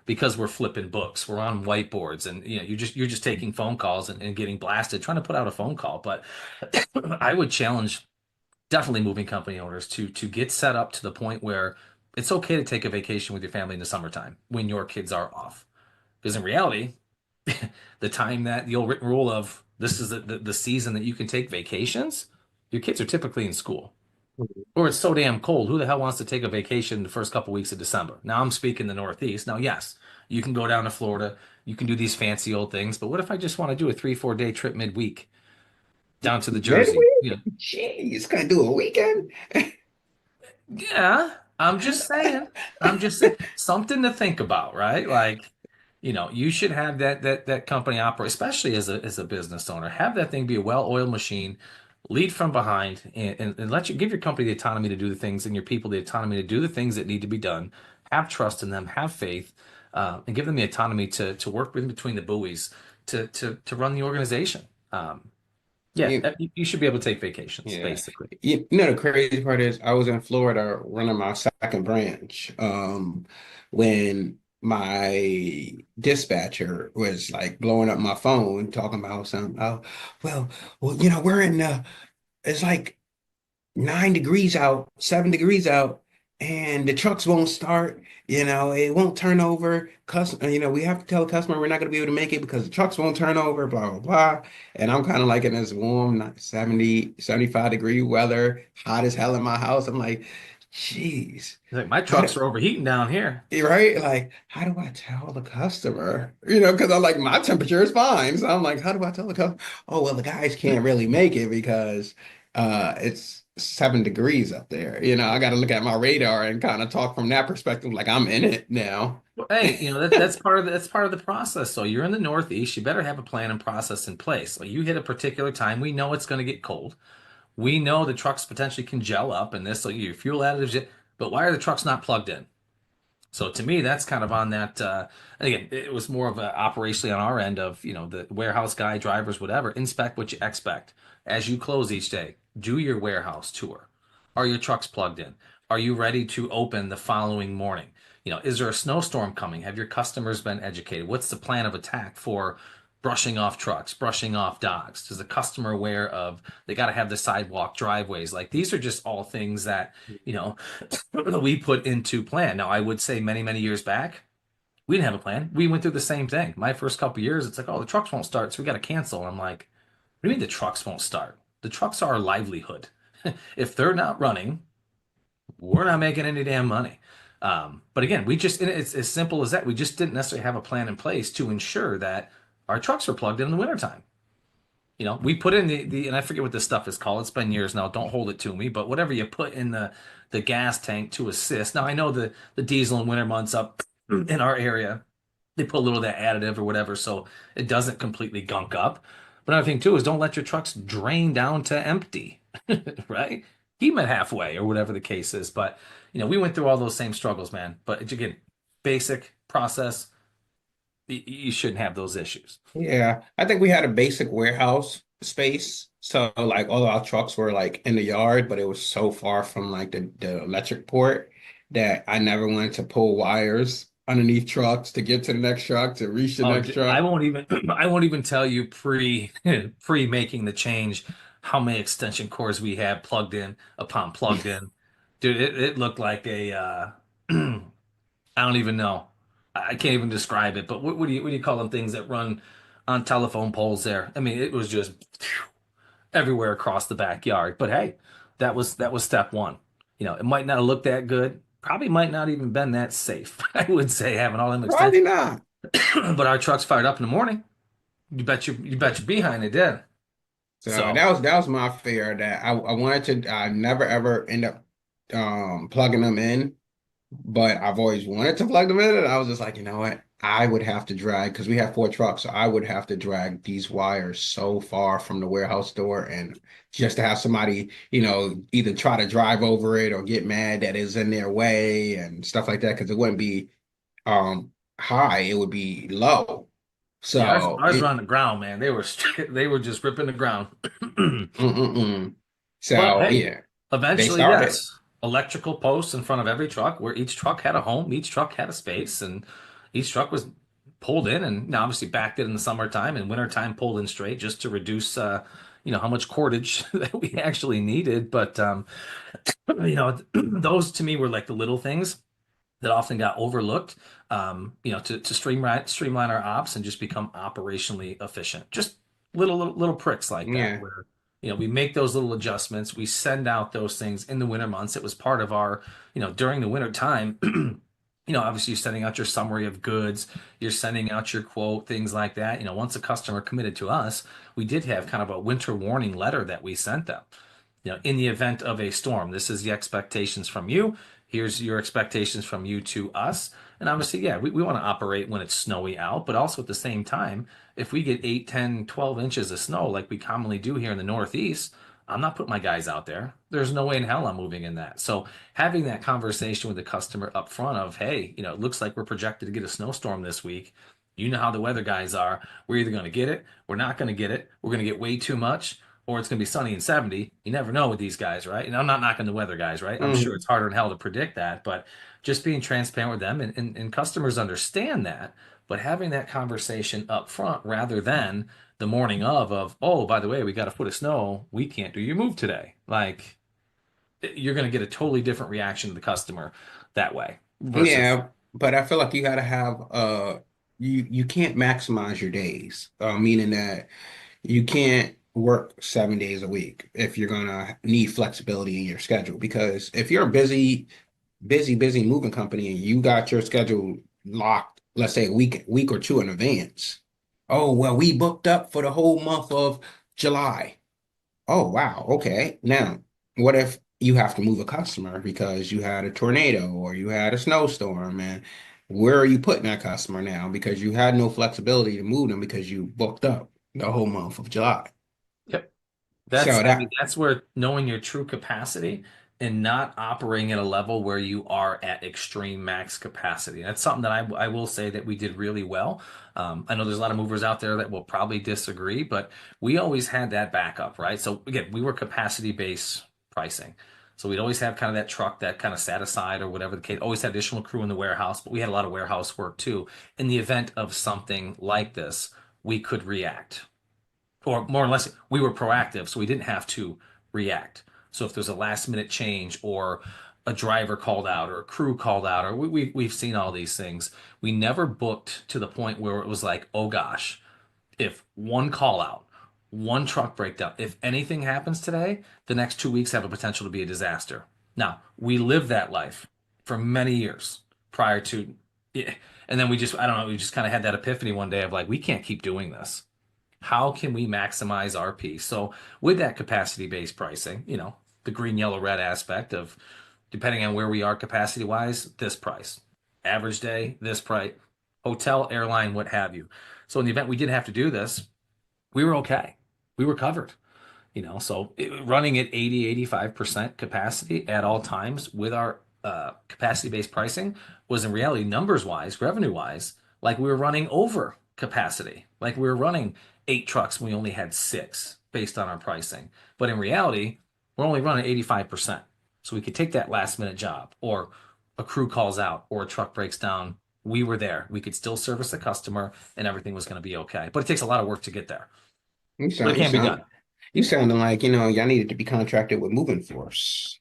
because we're flipping books, we're on whiteboards, and you're just taking phone calls and getting blasted trying to put out a phone call. But I would challenge definitely moving company owners to get set up to the point where it's okay to take a vacation with your family in the summertime when your kids are off. Because in reality, the time that the old written rule of this is the season that you can take vacations, your kids are typically in school. Or it's so damn cold. Who the hell wants to take a vacation the first couple weeks of December? Now I'm speaking the Northeast. Now, yes, you can go down to Florida. You can do these fancy old things. But what if I just want to do a 3, 4 day trip midweek down to the Jersey? Midweek? Jeez, gonna do a weekend? Yeah, I'm just saying. I'm just saying something to think about, right? Like, you should have that company operate, especially as a business owner. Have that thing be a well-oiled machine, lead from behind, and let you give your company the autonomy to do the things and your people the autonomy to do the things that need to be done. Have trust in them, have faith, and give them the autonomy to work in between the buoys to run the organization. Yeah, You, you should be able to take vacations, yeah. basically. The crazy part is I was in Florida running my second branch, when my dispatcher was like blowing up my phone talking about something. Oh, well, we're in it's like 9 degrees out, 7 degrees out. and the trucks won't start. It won't turn over. We have to tell the customer we're not going to be able to make it because the trucks won't turn over, blah, blah, blah. And I'm kind of like in this warm, 75-degree weather, hot as hell in my house. I'm like, geez, He's like, my how trucks do, are overheating down here. right? Like, how do I tell the customer? Because I'm like, my temperature is fine. So I'm like, how do I tell the customer? Oh, well, the guys can't really make it because it's 7 degrees up there. I got to look at my radar and kind of talk from that perspective, like I'm in it now. Well, hey, that's part of that's part of the process. So you're in the Northeast, you better have a plan and process in place. Like you hit a particular time, we know it's going to get cold. We know the trucks potentially can gel up and this, so your fuel additives, but why are the trucks not plugged in? So to me, that's kind of on that. And again, it was more of a operationally on our end of the warehouse guy, drivers, whatever. Inspect what you expect as you close each day. Do your warehouse tour. Are your trucks plugged in? Are you ready to open the following morning? Is there a snowstorm coming? Have your customers been educated? What's the plan of attack for brushing off trucks, brushing off dogs? Is the customer aware of they got to have the sidewalk driveways? Like these are just all things that you know we put into plan. Now, I would say many, many years back, we didn't have a plan. We went through the same thing. My first couple of years, it's like, oh, the trucks won't start, so we got to cancel. And I'm like, what do you mean the trucks won't start? The trucks are our livelihood. If they're not running, we're not making any damn money. But again, it's as simple as that. We just didn't necessarily have a plan in place to ensure that our trucks were plugged in the wintertime. We put in and I forget what this stuff is called. It's been years now. Don't hold it to me, but whatever you put in the gas tank to assist. Now I know the diesel in winter months up in our area, they put a little of that additive or whatever, so it doesn't completely gunk up. But another thing too is don't let your trucks drain down to empty, right? Keep it halfway or whatever the case is. But we went through all those same struggles, man. But again, basic process, you shouldn't have those issues. Yeah, I think we had a basic warehouse space. So like all our trucks were like in the yard, but it was so far from like the electric port that I never wanted to pull wires underneath trucks to get to the next truck to reach the Oh, next I truck. won't even I won't even tell you pre making the change how many extension cords we had plugged in upon plugged in. Dude, it looked like a I don't even know. I can't even describe it, but what do you call them things that run on telephone poles there? I mean, it was just everywhere across the backyard. But hey, that was step one. It might not have looked that good. Probably might not even been that safe. I would say having all them Probably extensions. not. But our trucks fired up in the morning. You bet your behind it did. So So that was my fear that I wanted to I never ever end up plugging them in. But I've always wanted to plug them in, and I was just like, you know what? I would have to drag because we have 4 trucks, so I would have to drag these wires so far from the warehouse door, and just to have somebody, either try to drive over it or get mad that it's in their way and stuff like that, because it wouldn't be um high, it would be low. yeah, ours, So ours were it on the ground, man. They were just ripping the ground. mm-mm-mm. But So hey, yeah, they eventually, started. yes, electrical posts in front of every truck, where each truck had a home, each truck had a space, and each truck was pulled in, and now obviously backed in the summertime and wintertime pulled in straight just to reduce, how much cordage that we actually needed. But those to me were like the little things that often got overlooked, to streamline our ops and just become operationally efficient. Just little pricks like that, Yeah. where we make those little adjustments. We send out those things in the winter months. It was part of our, during the winter time. Obviously you're sending out your summary of goods, you're sending out your quote, things like that. Once a customer committed to us, we did have kind of a winter warning letter that we sent them. In the event of a storm, this is the expectations from you. Here's your expectations from you to us. And obviously, yeah, we want to operate when it's snowy out, but also at the same time, if we get 8, 10, 12 inches of snow like we commonly do here in the Northeast, I'm not putting my guys out there. There's no way in hell I'm moving in that. So having that conversation with the customer up front of, hey, it looks like we're projected to get a snowstorm this week. You know how the weather guys are. We're either going to get it, we're not going to get it, we're going to get way too much, or it's going to be sunny and 70. You never know with these guys, right? And I'm not knocking the weather guys, right? I'm sure it's harder than hell to predict that, but just being transparent with them, and customers understand that, but having that conversation up front rather than the morning of, oh, by the way, we got a foot of snow. We can't do your move today. Like, you're going to get a totally different reaction to the customer that way versus, Yeah, but I feel like you got to have you can't maximize your days, meaning that you can't work 7 days a week if you're gonna need flexibility in your schedule. Because if you're a busy moving company and you got your schedule locked, let's say a week or two in advance. Oh, well, we booked up for the whole month of July. Oh, wow. Okay. Now, what if you have to move a customer because you had a tornado or you had a snowstorm, and where are you putting that customer now? Because you had no flexibility to move them because you booked up the whole month of July. yep. So I mean, that, that's where knowing your true capacity and not operating at a level where you are at extreme max capacity. That's something that I will say that we did really well. I know there's a lot of movers out there that will probably disagree, but we always had that backup, right? So again, we were capacity based pricing. So we'd always have kind of that truck that kind of sat aside or whatever the case, always had additional crew in the warehouse, but we had a lot of warehouse work too. In the event of something like this, we could react, or more or less we were proactive, so we didn't have to react. So if there's a last minute change or a driver called out or a crew called out, or we've seen all these things, we never booked to the point where it was like, oh gosh, if one call out, one truck breakdown, if anything happens today, the next 2 weeks have a potential to be a disaster. Now, we lived that life for many years prior to, yeah, and then we just, I don't know, we just kind of had that epiphany one day of like, we can't keep doing this. How can we maximize our piece? So with that capacity based pricing, the green, yellow, red aspect of depending on where we are capacity wise, this price, average day, this price, hotel, airline, what have you. So in the event we did have to do this, we were okay. We were covered. So running at 80, 85% capacity at all times with our capacity based pricing was in reality, numbers wise, revenue wise, like we were running over capacity, like we were running 8 trucks when we only had 6 based on our pricing. But in reality, we're only running 85%. So we could take that last minute job, or a crew calls out, or a truck breaks down. We were there. We could still service the customer and everything was going to be okay. But it takes a lot of work to get there. you But it sound, you can be sound, done. you sounding like, y'all needed to be contracted with Moving Force.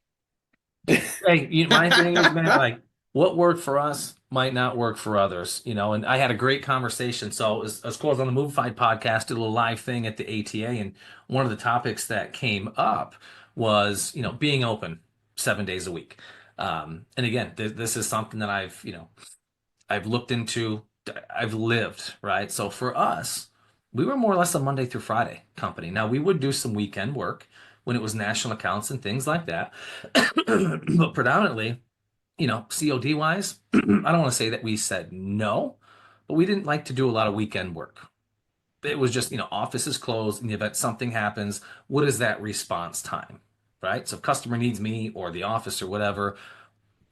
Hey, my thing is, man, like what worked for us might not work for others. And I had a great conversation. So as cool as on the Movified podcast, did a little live thing at the ATA, and one of the topics that came up was, being open 7 days a week. And again, this is something that I've looked into, I've lived, right? So for us, we were more or less a Monday through Friday company. Now we would do some weekend work when it was national accounts and things like that. But predominantly, COD wise, I don't want to say that we said no, but we didn't like to do a lot of weekend work. It was just, office is closed. In the event something happens, what is that response time? Right. So if customer needs me or the office or whatever,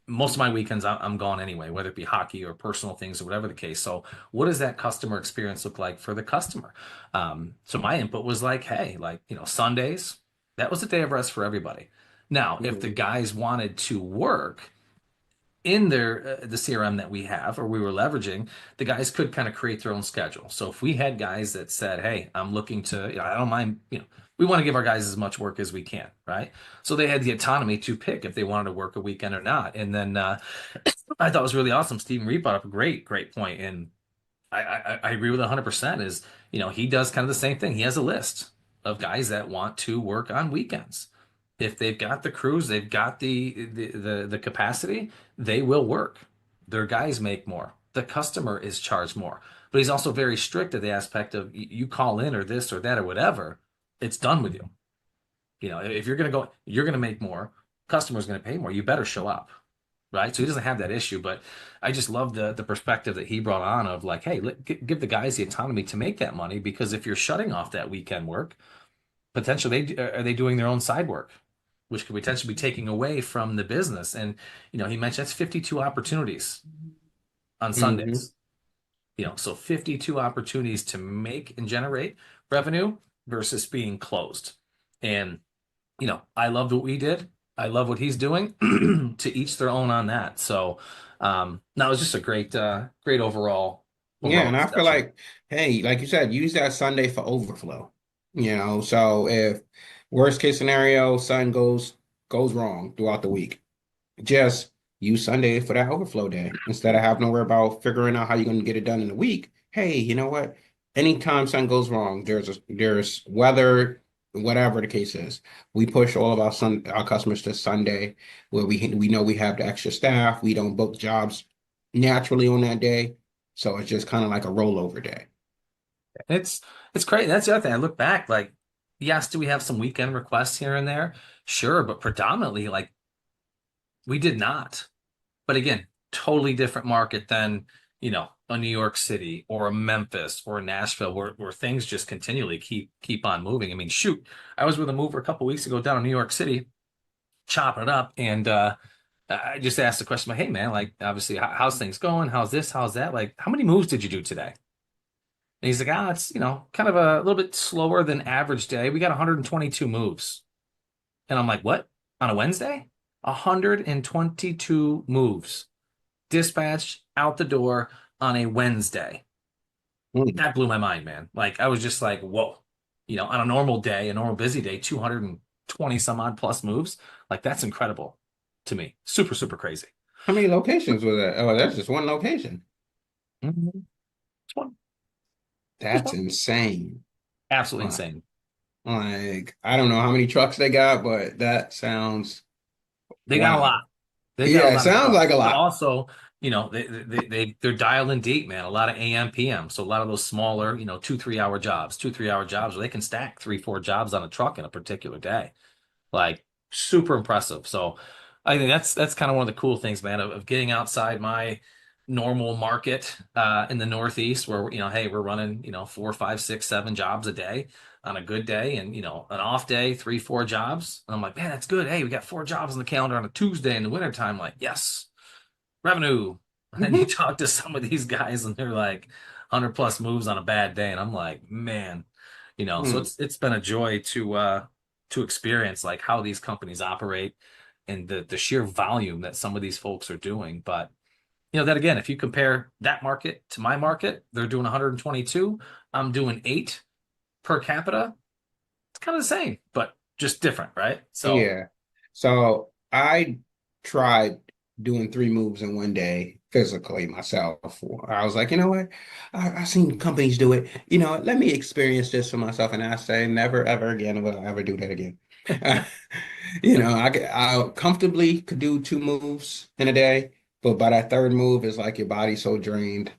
most of my weekends I'm gone anyway, whether it be hockey or personal things or whatever the case. So what does that customer experience look like for the customer? So my input was like, hey, like, Sundays, that was a day of rest for everybody. Now, if the Mhm. guys wanted to work in the CRM that we have or we were leveraging, the guys could kind of create their own schedule. So if we had guys that said, "Hey, I'm looking to, I don't mind, we want to give our guys as much work as we can," right? So they had the autonomy to pick if they wanted to work a weekend or not. And then I thought it was really awesome. Stephen Reed brought up a great point, and I agree with 100%. Is he does kind of the same thing. He has a list of guys that want to work on weekends. If they've got the crews, they've got the capacity, they will work. Their guys make more. The customer is charged more. But he's also very strict at the aspect of you call in or this or that or whatever, it's done with you. If you're gonna go, you're gonna make more. Customer's gonna pay more. You better show up, right? So he doesn't have that issue. But I just love the perspective that he brought on of like, hey, give the guys the autonomy to make that money, because if you're shutting off that weekend work, potentially are they doing their own side work, which could potentially be taking away from the business. And he mentioned that's 52 opportunities on Mhm. Sundays. So 52 opportunities to make and generate revenue versus being closed. And I loved what we did. I love what he's doing. To each their own on that. So that was just a great Yeah, overall and I feel discussion. like, hey, like you said, use that Sunday for overflow. So if worst case scenario, sun goes goes wrong throughout the week, just use Sunday for that overflow day instead of having to worry about figuring out how you're going to get it done in the week. Hey, you know what? Anytime something goes wrong, there's weather, whatever the case is. We push all of our customers to Sunday, where we know we have the extra staff. We don't book jobs naturally on that day, so it's just kind of like a rollover day. It's crazy. That's the other thing. I look back, like, yes, do we have some weekend requests here and there? Sure, but predominantly, like, we did not. But again, totally different market than, a New York City or a Memphis or a Nashville, where things just continually keep on moving. I mean, shoot, I was with a mover a couple weeks ago down in New York City, chopping it up, and I just asked the question, like, hey man, like, obviously, how's things going? How's this? How's that? Like, how many moves did you do today? And he's like, it's, kind of a little bit slower than average day. We got 122 moves. And I'm like, what? On a Wednesday? 122 moves dispatched out the door on a Wednesday. Hmm. That blew my mind, man. Like, I was just like, whoa. On a normal day, a normal busy day, 220 some odd plus moves. Like, that's incredible to me. Super, super crazy. How many locations was that? Oh, that's just one location. Mhm. It's one. Just That's one. insane. Absolutely Like, insane. like, I don't know how many trucks they got, but that sounds They got a lot. wow. They got a Yeah, it lot of sounds trucks, like a but lot. also, they're dialed in deep, man. A lot of AM, PM. So a lot of those smaller, 2, 3 hour jobs, 2, 3 hour jobs where they can stack 3, 4 jobs on a truck in a particular day. Like, super impressive. So I think that's kind of one of the cool things, man, of getting outside my normal market in the Northeast where, hey, we're running, 4, 5, 6, 7 jobs a day on a good day, and an off day, 3, 4 jobs. And I'm like, man, that's good. Hey, we got 4 jobs on the calendar on a Tuesday in the wintertime. Like, yes, revenue. And then you Mhm. talk to some of these guys and they're like 100 plus moves on a bad day. And I'm like, man, so Hmm. it's been a joy to experience like how these companies operate and the sheer volume that some of these folks are doing. But that again, if you compare that market to my market, they're doing 122, I'm doing 8 per capita. It's kind of the same, but just different, right? So Yeah. So I tried doing 3 moves in one day physically myself. I was like, you know what? I've seen companies do it. You know, let me experience this for myself. And I say, never, ever again will I ever do that again. I comfortably could do 2 moves in a day, but by that third move, it's like your body's so drained.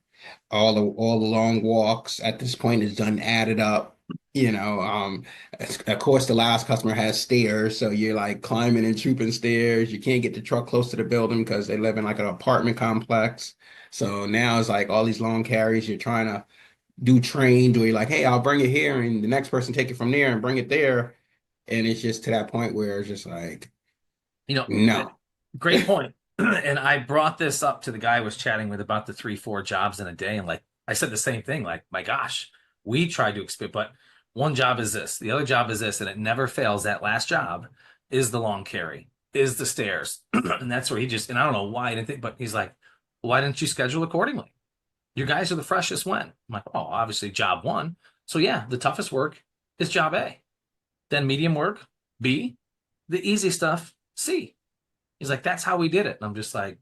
All the long walks at this point is done added up. Of course, the last customer has stairs, so you're like climbing and trooping stairs. You can't get the truck close to the building because they live in like an apartment complex. So now it's like all these long carries. You're trying to do trains where you're like, hey, I'll bring it here, and the next person take it from there and bring it there. And it's just to that point where it's just like, you know, no. great point. And I brought this up to the guy I was chatting with about the 3, 4 jobs in a day. And like, I said the same thing, like, my gosh, we tried to expect, but one job is this, the other job is this, and it never fails. That last job is the long carry, is the stairs. And that's where and I don't know why I didn't think, but he's like, why didn't you schedule accordingly? Your guys are the freshest when. I'm like, oh, obviously job one. So yeah, the toughest work is job A. Then medium work, B. The easy stuff, C. He's like, that's how we did it. And I'm just like,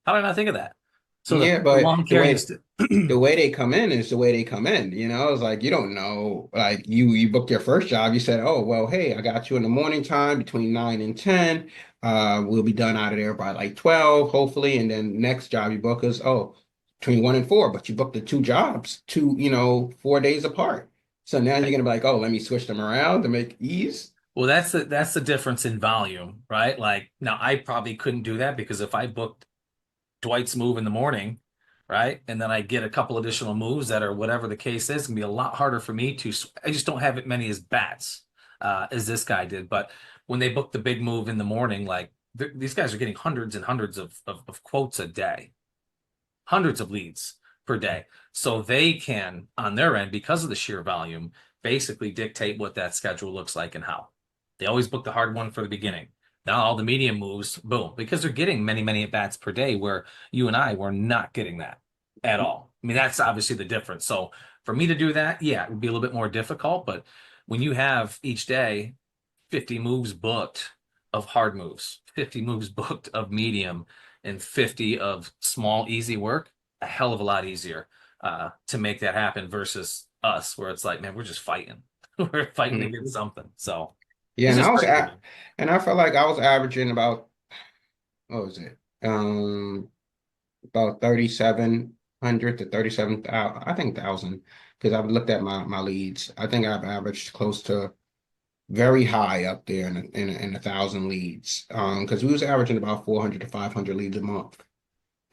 how did I not think of that? So the, Yeah, the but long the carrying way is the way they come in is the way they come in. It's like you don't know. Like you booked your first job, you said, "Oh, well, hey, I got you in the morning time between 9 and 10. We'll be done out of there by like 12, hopefully." And then next job you book is, oh, between 1 and 4, but you booked the 2 jobs, 4 days apart. So now you're gonna be like, "Oh, let me switch them around to make ease." well, that's the difference in volume, right? Like now I probably couldn't do that because if I booked Dwight's move in the morning, right? And then I get a couple additional moves that are whatever the case is, it's gonna be a lot harder for me to. I just don't have as many as bats as this guy did. But when they book the big move in the morning, like these guys are getting hundreds and hundreds of quotes a day, hundreds of leads per day. So they can, on their end, because of the sheer volume, basically dictate what that schedule looks like and how. They always book the hard one for the beginning. Now all the medium moves, boom, because they're getting many, many at bats per day, where you and I were not getting that at all. I mean, that's obviously the difference. So for me to do that, yeah, it would be a little bit more difficult. But when you have each day 50 moves booked, of hard moves, 50 moves booked of medium, and 50 of small, easy work, a hell of a lot easier to make that happen versus us, where it's like, man, we're just fighting. We're fighting to get Mhm. something. So Yeah, it's and just crazy, man. I felt like I was averaging about, what was it? About 3,700 to 37,000, I think thousand, because I've looked at my leads. I think I've averaged close to very high up there in a thousand leads. Because we was averaging about 400 to 500 leads a month.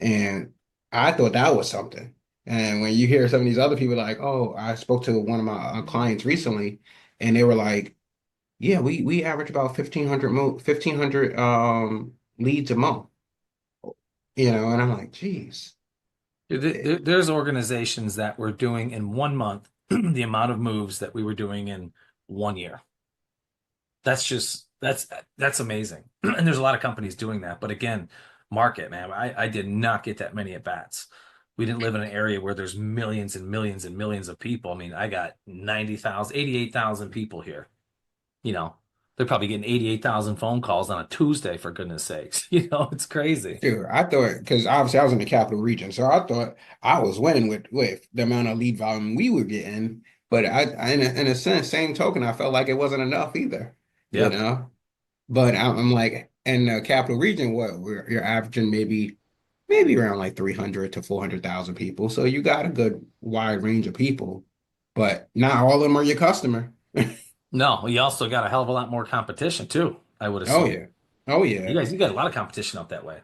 And I thought that was something. And when you hear some of these other people like, oh, I spoke to one of my clients recently, and they were like, yeah, we average about 1,500 leads a month, and I'm like, geez. There's organizations that were doing in 1 month the amount of moves that we were doing in 1 year. That's just that's amazing. And there's a lot of companies doing that. But again, market, man, I did not get that many at bats. We didn't live in an area where there's millions and millions and millions of people. I mean, I got 90,000, 88,000 people here. You know, they're probably getting 88,000 phone calls on a Tuesday, for goodness sakes. It's crazy. Dude, I thought, because obviously I was in the capital region, so I thought I was winning with the amount of lead volume we were getting. But in a sense, same token, I felt like it wasn't enough either, you Yep. know. But I'm like, in the capital region, you're averaging maybe around like 300 to 400,000 people. So you got a good wide range of people, but not all of them are your customer. No, you also got a hell of a lot more competition too, I would Oh assume. yeah, oh yeah, You got a lot of competition up that way.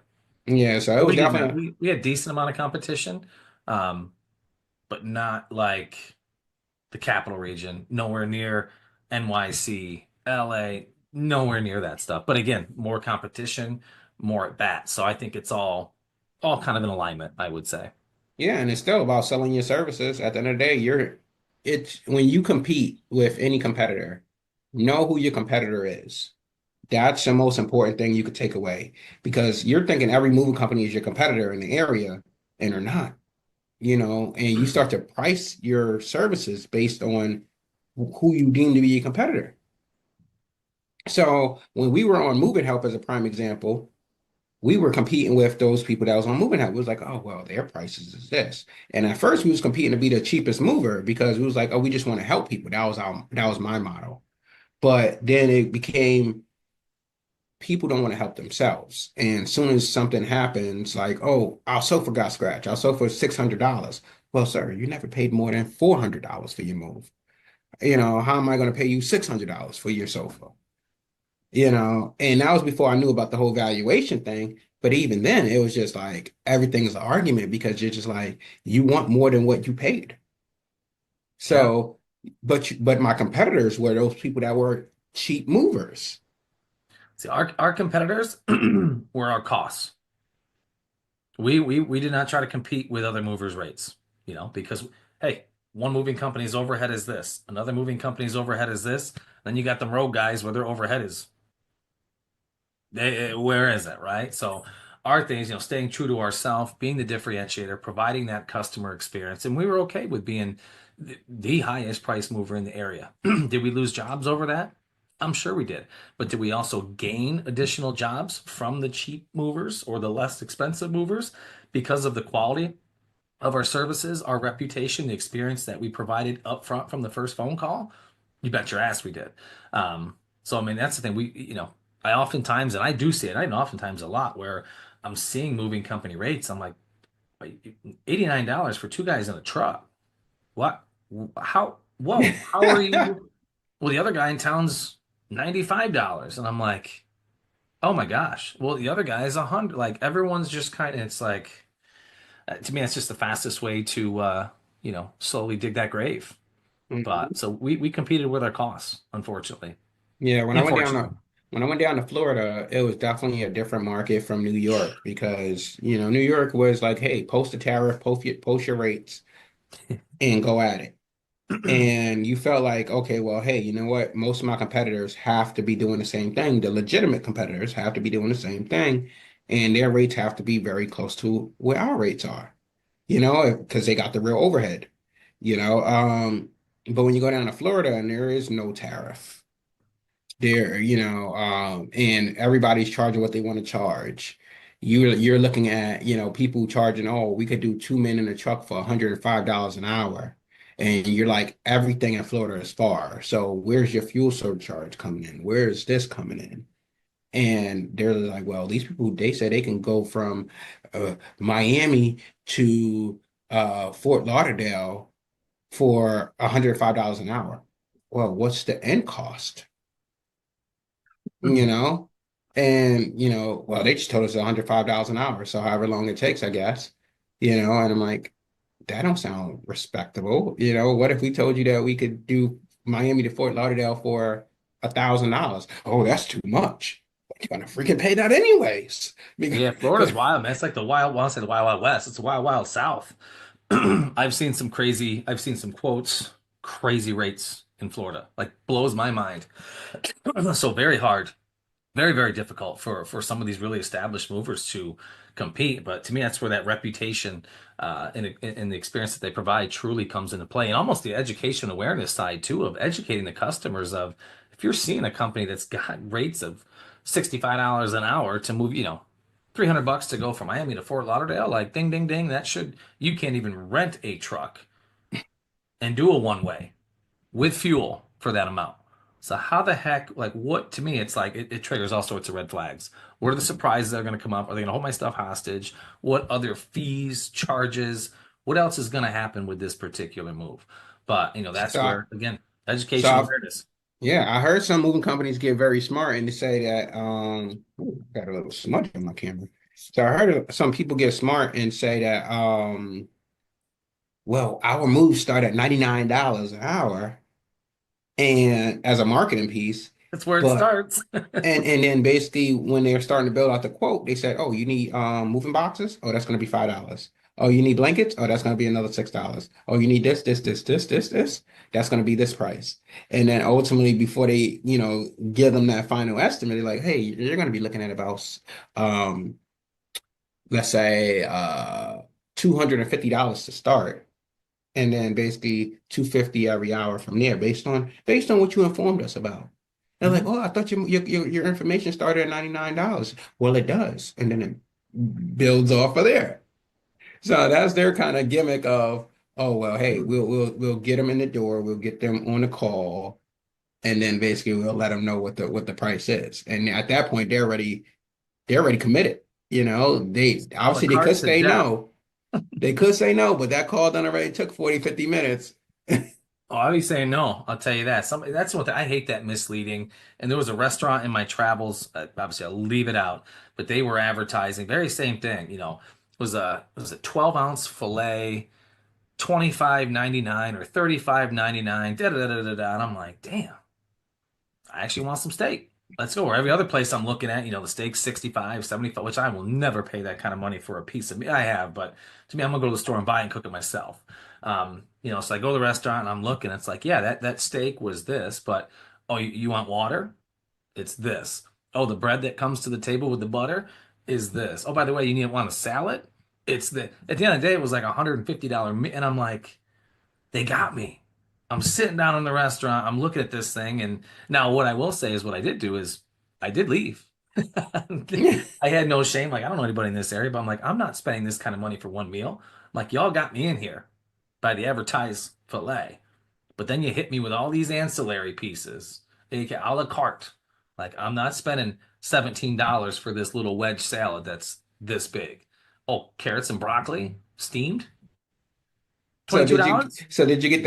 yeah. So it was We did not. definitely. We had decent amount of competition, um, but not like the capital region. Nowhere near NYC, LA, nowhere near that stuff. But again, more competition, more at bat. So I think it's all kind of in alignment, I would say. Yeah, and it's still about selling your services. At the end of the day, it's when you compete with any competitor, know who your competitor is. That's the most important thing you could take away because you're thinking every moving company is your competitor in the area, and they're not, and you start to price your services based on who you deem to be your competitor. So when we were on Moving Help as a prime example, we were competing with those people that was on moving help. It was like, oh well, their prices is this. And at first we was competing to be the cheapest mover because we was like, oh, we just want to help people. That was my motto. But then it became people don't want to help themselves. And as soon as something happens, like, oh, our sofa got scratched, our sofa is $600. Well, sir, you never paid more than $400 for your move. How am I going to pay you $600 for your sofa? And that was before I knew about the whole valuation thing. But even then, it was just like everything's an argument because you're just like, you want more than what you paid. Yeah. So, but my competitors were those people that were cheap movers. See, our competitors were our costs. We did not try to compete with other movers' rates, because hey, one moving company's overhead is this, another moving company's overhead is this, then you got them road guys where their overhead is where is it, right? So our thing is, staying true to ourselves, being the differentiator, providing that customer experience, and we were okay with being the highest price mover in the area. Did we lose jobs over that? I'm sure we did. But did we also gain additional jobs from the cheap movers or the less expensive movers because of the quality of our services, our reputation, the experience that we provided up front from the first phone call? You bet your ass we did. So I mean, that's the thing. I oftentimes, and I do see it, I know oftentimes a lot where I'm seeing moving company rates. I'm like, wait, $89 for two guys in a truck. What? How? Whoa! How are you? Well, the other guy in town's $95, and I'm like, oh my gosh. Well, the other guy is 100. Like everyone's just kind of. It's like to me, it's just the fastest way to slowly dig that grave. But Mhm. so we competed with our costs, unfortunately. Yeah, Unfortunately. when I went down to Florida, it was definitely a different market from New York because, New York was like, hey, post a tariff, post your rates and go at it. And you felt like, okay, well, hey, you know what? Most of my competitors have to be doing the same thing. The legitimate competitors have to be doing the same thing, and their rates have to be very close to where our rates are, because they got the real overhead, you know. But when you go down to Florida and there is no tariff, They're, and everybody's charging what they want to charge. You're looking at, people charging, oh, we could do 2 men in a truck for $105 an hour. And you're like, everything in Florida is far. So where's your fuel surcharge coming in? Where's this coming in? And they're like, well, these people, they say they can go from Miami to Fort Lauderdale for $105 an hour. Well, what's the end cost? you know, and well, they just told us $105 an hour, so however long it takes, I guess, and I'm like, that don't sound respectable. What if we told you that we could do Miami to Fort Lauderdale for $1,000? Oh, that's too much. You're gonna freaking pay that anyways. Yeah, Florida's wild, man. It's like the wild, well, I say the wild, wild west. It's the wild, wild south. I've seen some quotes, crazy rates in Florida. Like blows my mind. So very hard, very, very difficult for some of these really established movers to compete. But to me, that's where that reputation and the experience that they provide truly comes into play, and almost the education awareness side too of educating the customers of if you're seeing a company that's got rates of $65 an hour to move, 300 bucks to go from Miami to Fort Lauderdale, like ding, ding, ding, that should you can't even rent a truck and do a one way with fuel for that amount. So how the heck, like what to me, it's like it triggers all sorts of red flags. What are the surprises that are going to come up? Are they going to hold my stuff hostage? What other fees, charges? What else is going to happen with this particular move? But that's so, where again, so education awareness. yeah, I heard some moving companies get very smart and they say that ooh, got a little smudge on my camera. So I heard some people get smart and say that well, our moves start at $99 an hour and as a marketing piece, That's where it but starts. and then basically when they're starting to build out the quote, they said, oh, you need moving boxes? Oh, that's gonna be $5. Oh, you need blankets? Oh, that's gonna be another $6. Oh, you need this. That's gonna be this price. And then ultimately before they, give them that final estimate, they're like, hey, you're gonna be looking at about um let's say $250 to start. And then basically 250 every hour from there, based on what you informed us about. They're like, Mhm. oh, I thought your information started at $99. Well, it does, and then it builds off of there. So that's their kind of gimmick of, oh well, hey, we'll get them in the door, we'll get them on the call, and then basically we'll let them know what the price is. And at that point, they're already committed. They A la obviously they could carte to say death. no. They could say no, but that call done already took 40, 50 minutes. Oh, I'll be saying no. I'll tell you that. That's what I hate that misleading. And there was a restaurant in my travels. Obviously, I'll leave it out, but they were advertising very same thing. It was a 12-ounce fillet, 25.99 or 35.99. Da da da da da. And I'm like, damn, I actually want some steak. Let's go. Or every other place I'm looking at, the steak's 65, 75, which I will never pay that kind of money for a piece of meat. I have, but to me, I'm gonna go to the store and buy and cook it myself. So I go to the restaurant and I'm looking, it's like, yeah, that steak was this, but oh, you want water? It's this. Oh, the bread that comes to the table with the butter is this. Oh, by the way, you want a salad? It's the at the end of the day, it was like $150 meat, and I'm like, they got me. I'm sitting down in the restaurant. I'm looking at this thing. And now what I will say is what I did do is I did leave. I had no shame. Like, I don't know anybody in this area, but I'm like, I'm not spending this kind of money for one meal. Like, y'all got me in here by the advertised fillet. But then you hit me with all these ancillary pieces, aka a la carte. Like, I'm not spending $17 for this little wedge salad that's this big. Oh, carrots and broccoli steamed, So did you $22. so did you get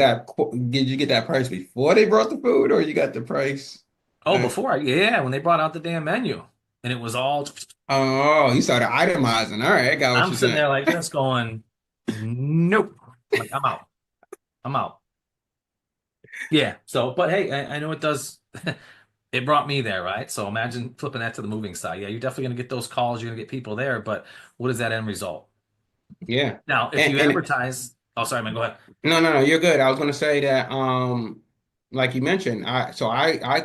that price before they brought the food, or you got the price? Oh, uh, yeah, when they brought out the damn menu and it was all, oh, you started itemizing. All right, I got what I'm you're sitting saying. there like this going, nope. Like, I'm out. I'm out. Yeah. So, but hey, I know it does. It brought me there, right? So imagine flipping that to the moving side. Yeah, you're definitely going to get those calls. You're going to get people there, but what is that end result? Yeah. Now, if you And advertise, oh, sorry, man, go ahead. no, no, no, you're good. I was gonna say that like you mentioned, I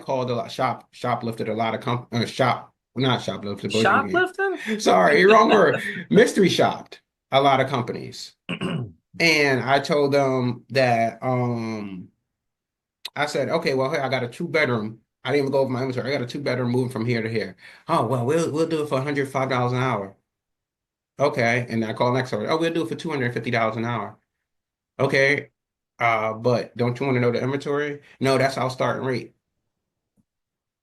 called a lot shoplifted a lot of shop not shoplifted, Shoplifting? but sorry, wrong word. Mystery shopped a lot of companies. And I told them that I said, okay, well, hey, I got a 2 bedroom. I didn't even go over my inventory. I got a two-bedroom moving from here to here. Oh, well, we'll do it for $105 an hour. Okay. And I call next door. Oh, we'll do it for $250 an hour. Okay. But don't you want to know the inventory? No, that's our starting rate.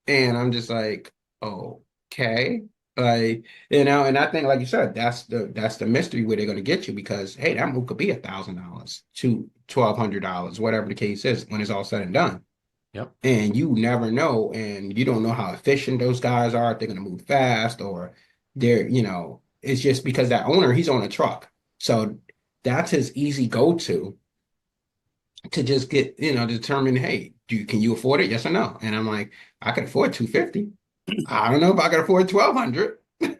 And I'm just like, okay. Like, and I think, like you said, that's the mystery where they're gonna get you because hey, that move could be $1,000 to $1,200, whatever the case is, when it's all said and done. Yep. And you never know, and you don't know how efficient those guys are, if they're gonna move fast or it's just because that owner, he's on a truck. So that's his easy go-to to just get, determine, hey, can you afford it? Yes or no? And I'm like, I can afford 250. I don't know if I can afford 1,200. But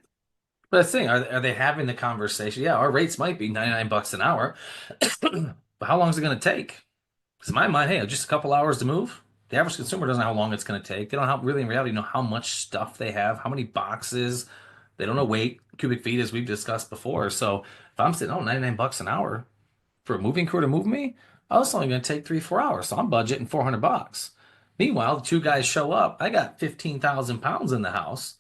that's the thing, are they having the conversation? Yeah, our rates might be 99 bucks an hour, but how long is it going to take? Because in my mind, hey, just a couple hours to move. The average consumer doesn't know how long it's going to take. They don't really, in reality, know how much stuff they have, how many boxes. They don't know weight, cubic feet, as we've discussed before. So if I'm sitting, 99 bucks an hour for a moving crew to move me, oh, it's only going to take 3, 4 hours. So I'm budgeting 400 bucks. Meanwhile, the two guys show up. I got 15,000 pounds in the house.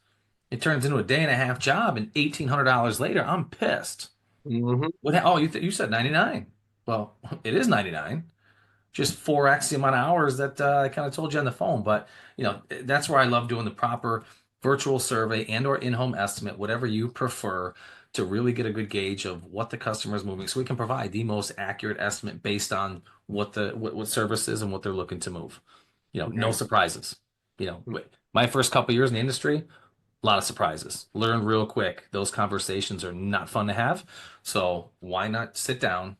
It turns into a day and a half job, and $1,800 later, I'm pissed. Hmm. Oh, you said 99. Well, it is 99, just 4x the amount of hours that I kind of told you on the phone. But that's where I love doing the proper virtual survey and or in-home estimate, whatever you prefer, to really get a good gauge of what the customer is moving, so we can provide the most accurate estimate based on what service is and what they're looking to move. No Right. surprises. My first couple years in the industry, a lot of surprises. Learn real quick. Those conversations are not fun to have. So why not sit down,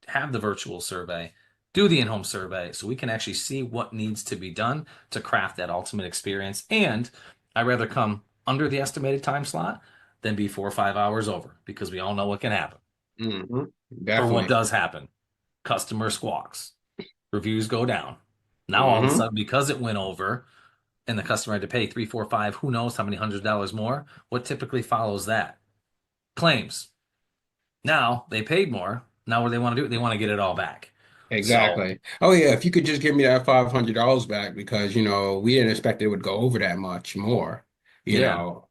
have the virtual survey, do the in-home survey so we can actually see what needs to be done to craft that ultimate experience. And I'd rather come under the estimated time slot than be 4 or 5 hours over, because we all know what can happen. Hmm. Or what Definitely. does happen. Customer squawks. Reviews go down. Now all of a Hmm. sudden, because it went over, and the customer had to pay 3, 4, 5, who knows how many $100s more. What typically follows that? Claims. Now they paid more. Now what do they want to do? They want to get it all back. So Exactly. Oh yeah, if you could just give me that $500 back because we didn't expect it would go over that much more, you yeah, know.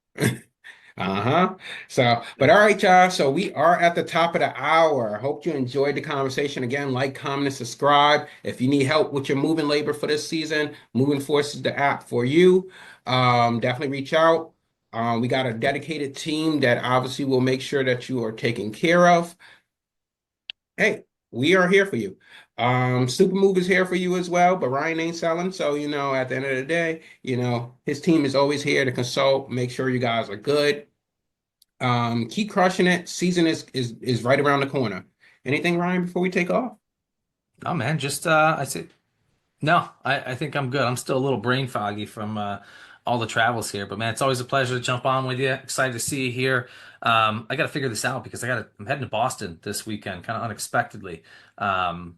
Uh-huh. So, but all right, y'all. So we are at the top of the hour. I hope you enjoyed the conversation. Again, like, comment, and subscribe. If you need help with your moving labor for this season, Moving Force is the app for you. Definitely reach out. We got a dedicated team that obviously will make sure that you are taken care of. Hey, we are here for you. Supermove is here for you as well, but Ryan ain't selling. So, at the end of the day, his team is always here to consult, make sure you guys are good. Keep crushing it. Season is right around the corner. Anything, Ryan, before we take off? oh man, just I said no. I think I'm good. I'm still a little brain foggy from all the travels here, but man, it's always a pleasure to jump on with you. Excited to see you here. I got to figure this out because I'm heading to Boston this weekend, kind of unexpectedly. Um,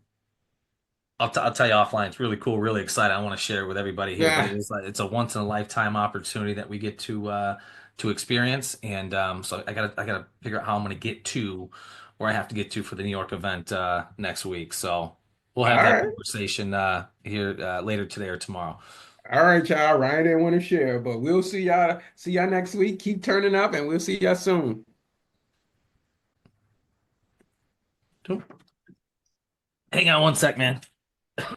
I'll tell you offline. It's really cool, really excited. I want to share it with everybody here, but Yeah. it's a once in a lifetime opportunity that we get to experience, and so I gotta figure out how I'm going to get to where I have to get to for the New York event next week. So we'll All have that right. conversation here later today or tomorrow. All right, y'all. Ryan didn't want to share, but we'll see y'all next week. Keep turning up and we'll see y'all soon. Hang on one sec, man.